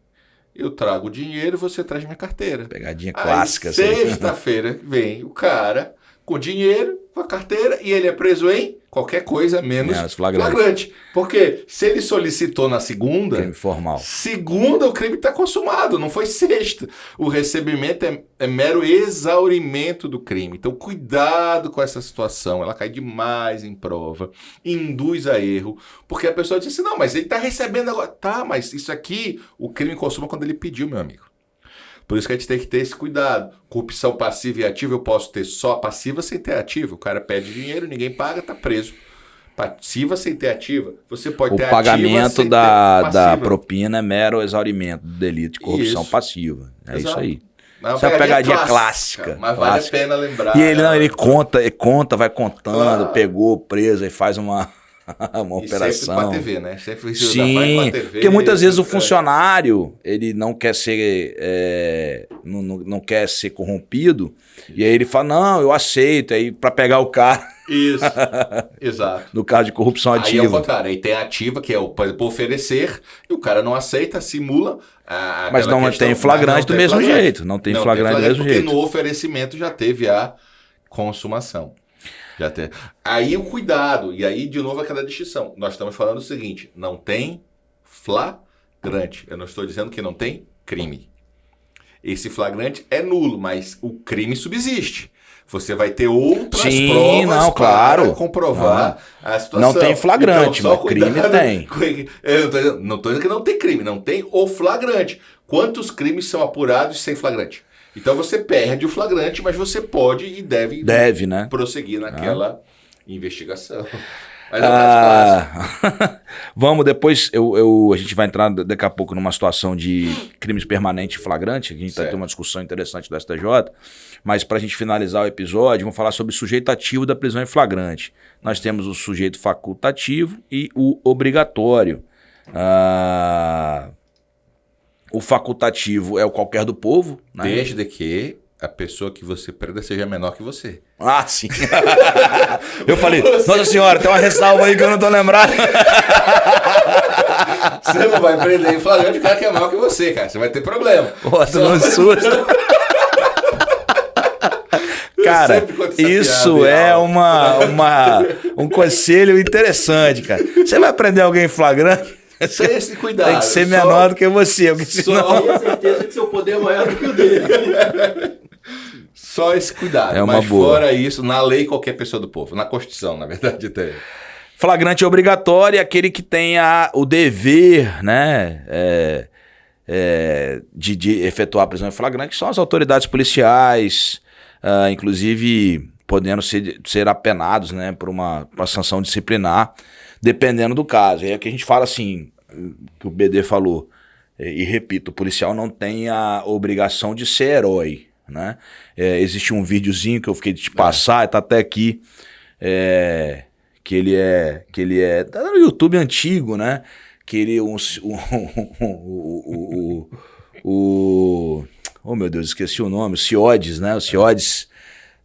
eu trago o dinheiro e você traz minha carteira. Pegadinha clássica. Sexta-feira vem o cara com dinheiro, com a carteira, e ele é preso em qualquer coisa menos flagrante. Porque se ele solicitou na segunda... Crime formal. Segunda, o crime está consumado, não foi sexta. O recebimento é mero exaurimento do crime. Então, cuidado com essa situação. Ela cai demais em prova, induz a erro, porque a pessoa diz assim, não, mas ele está recebendo agora. Tá, mas isso aqui, o crime consuma quando ele pediu, meu amigo. Por isso que a gente tem que ter esse cuidado. Corrupção passiva e ativa, eu posso ter só passiva sem ter ativa. O cara pede dinheiro, ninguém paga, tá preso. Passiva sem ter ativa. Você pode ter ativa sem ter passiva. O pagamento da propina é mero exaurimento do delito de corrupção passiva. Exato. Isso aí. Isso é uma pegadinha clássica. Mas vale a pena lembrar. E ele conta, vai contando, claro. Pegou, preso, e faz uma... uma operação. Sempre com a TV, né? Sempre sim, com a TV, porque muitas vezes o funcionário, ele não quer ser, não quer ser corrompido, e aí ele fala, não, eu aceito, aí para pegar o cara. Isso, exato. No caso de corrupção ativa. Aí é o contrário, aí tem a ativa, que é o para oferecer, e o cara não aceita, simula. Mas não tem flagrante do mesmo jeito. Não tem flagrante do mesmo jeito. Porque no oferecimento já teve a consumação. Já teve. Aí o cuidado, e aí de novo aquela distinção. Nós estamos falando o seguinte, não tem flagrante. Eu não estou dizendo que não tem crime. Esse flagrante é nulo, mas o crime subsiste. Você vai ter outras provas para comprovar a situação. Não tem flagrante, então, mas crime tem. Eu não estou dizendo que não tem crime, não tem o flagrante. Quantos crimes são apurados sem flagrante? Então você perde o flagrante, mas você pode e deve né? prosseguir naquela investigação. Mas é um caso clássico. Vamos, depois a gente vai entrar daqui a pouco numa situação de crimes permanentes e flagrante. A gente vai ter uma discussão interessante do STJ. Mas para a gente finalizar o episódio, vamos falar sobre o sujeito ativo da prisão em flagrante. Nós temos o sujeito facultativo e o obrigatório. O facultativo é o qualquer do povo. Né? Desde que a pessoa que você prenda seja menor que você. Ah, sim. Eu falei, nossa senhora, tem uma ressalva aí que eu não tô lembrado. Você não vai prender em flagrante o cara que é maior que você, cara. Você vai ter problema. Pô, tu não assusta. Cara, isso é um conselho interessante, cara. Você vai prender alguém em flagrante? Tem esse cuidado. Tem que ser menor do que você. Só tenho certeza que seu poder é maior do que o dele. Só esse cuidado. É uma mas boa. Fora isso, na lei, qualquer pessoa do povo. Na Constituição, na verdade, tem. Flagrante obrigatório é aquele que tenha o dever, né? De efetuar a prisão em flagrante, que são as autoridades policiais, inclusive podendo ser apenados, né, por uma sanção disciplinar, dependendo do caso. É que a gente fala assim, que o BD falou, e repito, o policial não tem a obrigação de ser herói, né? Existe um videozinho que eu fiquei de te passar, tá até aqui, que ele é tá no YouTube antigo, né? Que ele oh meu Deus, esqueci o nome, o CIODES, né? O CIODES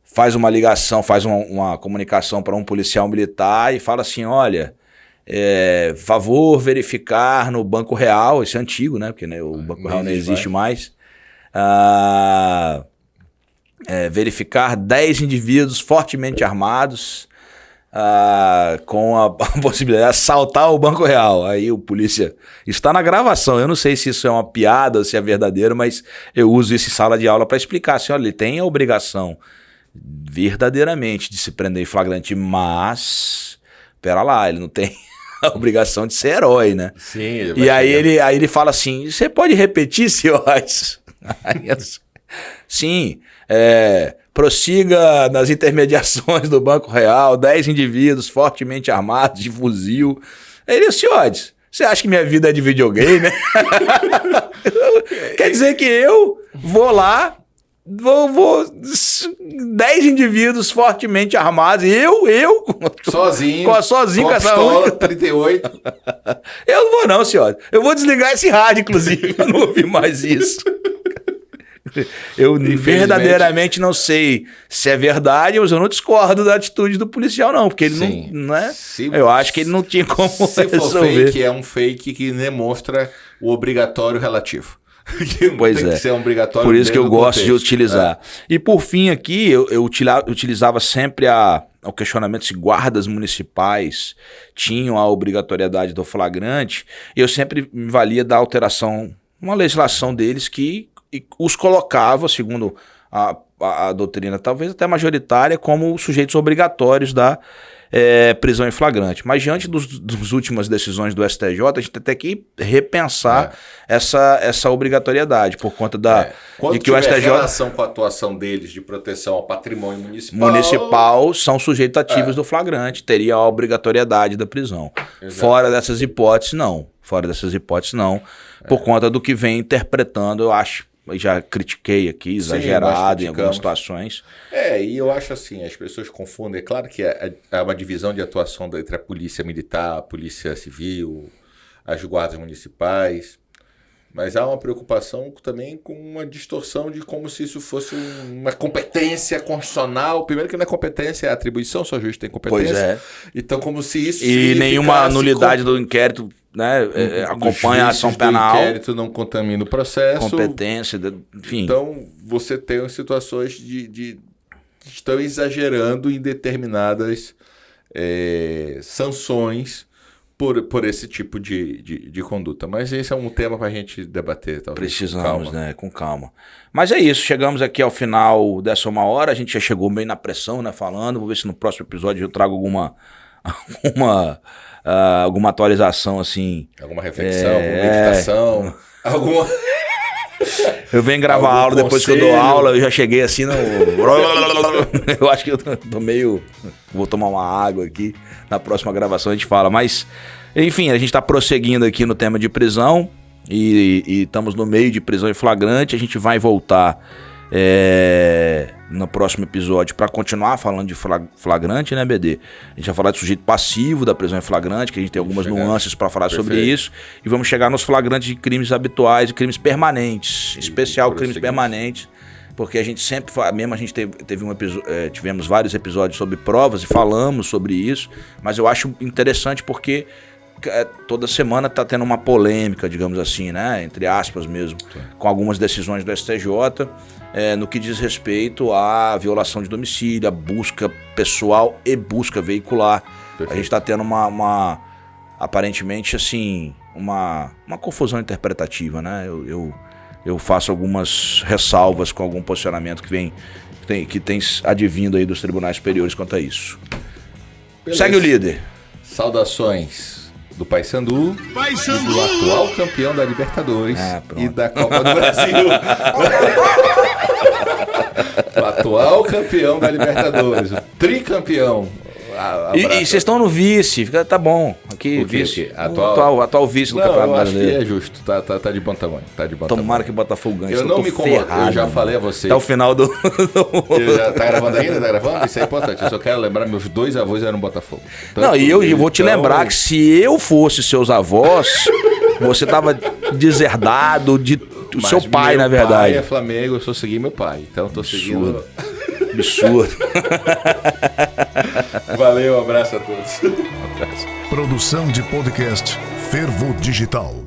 faz uma ligação, faz uma comunicação para um policial militar e fala assim, olha, favor verificar no Banco Real, esse é antigo, né? Porque né, o Banco Real não existe mais. Verificar 10 indivíduos fortemente armados com a possibilidade de assaltar o Banco Real. Aí o polícia... Está na gravação, eu não sei se isso é uma piada ou se é verdadeiro, mas eu uso isso em sala de aula para explicar assim, olha, ele tem a obrigação verdadeiramente de se prender em flagrante, mas... Pera lá, ele não tem a obrigação de ser herói, né? Sim. E aí ele fala assim, você pode repetir, senhores? Sim, prossiga nas intermediações do Banco Real, 10 indivíduos fortemente armados de fuzil. Ele, senhores, você acha que minha vida é de videogame? Quer dizer que eu vou lá, vou 10 indivíduos fortemente armados, eu sozinho com essa pistola 38. Eu não vou não, senhor. Eu vou desligar esse rádio, inclusive, pra não ouvir mais isso. Eu verdadeiramente não sei se é verdade, mas eu não discordo da atitude do policial, não, porque ele não é. Eu acho que ele não tinha como se resolver. For fake, é um fake que demonstra o obrigatório relativo. Pois tem que ser obrigatório. Por isso que eu gosto contexto. de utilizar. E por fim aqui, eu utilizava sempre o questionamento se guardas municipais tinham a obrigatoriedade do flagrante, e eu sempre me valia da alteração, uma legislação deles que os colocava, segundo a doutrina talvez até majoritária, como sujeitos obrigatórios da prisão em flagrante. Mas diante das últimas decisões do STJ, a gente tem até que repensar essa obrigatoriedade, por conta de que o STJ... relação com a atuação deles de proteção ao patrimônio municipal são sujeitos ativos do flagrante, teria a obrigatoriedade da prisão. Exato. Fora dessas hipóteses, não. Por conta do que vem interpretando, eu acho já critiquei aqui, exagerado em algumas situações. E eu acho assim, as pessoas confundem. É claro que há uma divisão de atuação entre a polícia militar, a polícia civil, as guardas municipais, mas há uma preocupação também com uma distorção de como se isso fosse uma competência constitucional. Primeiro que não é competência, é atribuição, só o juiz tem competência. Pois é. Então como se isso... E nenhuma nulidade do inquérito, né, acompanha a ação penal. O inquérito não contamina o processo. Competência, enfim. Então você tem situações de estão exagerando em determinadas sanções por esse tipo de conduta. Mas esse é um tema para a gente debater. Talvez, precisamos, com calma. Mas é isso, chegamos aqui ao final dessa 1 hora, a gente já chegou bem na pressão, né, falando. Vou ver se no próximo episódio eu trago alguma atualização, assim. Alguma reflexão, alguma meditação, alguma... Eu venho gravar aula, depois que eu dou aula, eu já cheguei assim no... Eu acho que eu tô meio... Vou tomar uma água aqui, na próxima gravação a gente fala, mas... Enfim, a gente tá prosseguindo aqui no tema de prisão e estamos no meio de prisão em flagrante, a gente vai voltar no próximo episódio para continuar falando de flagrante, né, BD? A gente vai falar de sujeito passivo da prisão em flagrante, que a gente tem algumas nuances para falar sobre isso, e vamos chegar nos flagrantes de crimes habituais e crimes permanentes, especial crimes permanentes, porque a gente sempre, mesmo a gente teve tivemos vários episódios sobre provas e falamos sobre isso, mas eu acho interessante porque toda semana tá tendo uma polêmica, digamos assim, né, entre aspas mesmo, com algumas decisões do STJ, no que diz respeito à violação de domicílio, a busca pessoal e busca veicular. Perfeito. A gente está tendo aparentemente assim, uma confusão interpretativa, né? Eu faço algumas ressalvas com algum posicionamento que tem advindo aí dos tribunais superiores quanto a isso. Beleza. Segue o líder. Saudações do Paysandu e do atual campeão da Libertadores e da Copa do Brasil. O atual campeão da Libertadores, o tricampeão. E vocês estão no vice, tá bom. Aqui, vice. Atual vice do Campeonato Brasileiro. Acho que é justo, tá de bom tamanho. Tomara que o Botafogo ganhe. Eu não me incomodo, eu já falei a vocês. Até o final do... Tá gravando ainda? Tá gravando? Isso é importante. Eu só quero lembrar, meus 2 avós eram Botafogo. Não, e eu vou te lembrar que se eu fosse seus avós, você tava deserdado de seu pai, na verdade. Meu pai é Flamengo, eu só segui meu pai. Então eu tô seguindo... Absurdo. Valeu, um abraço a todos. Produção de podcast Fervo Digital.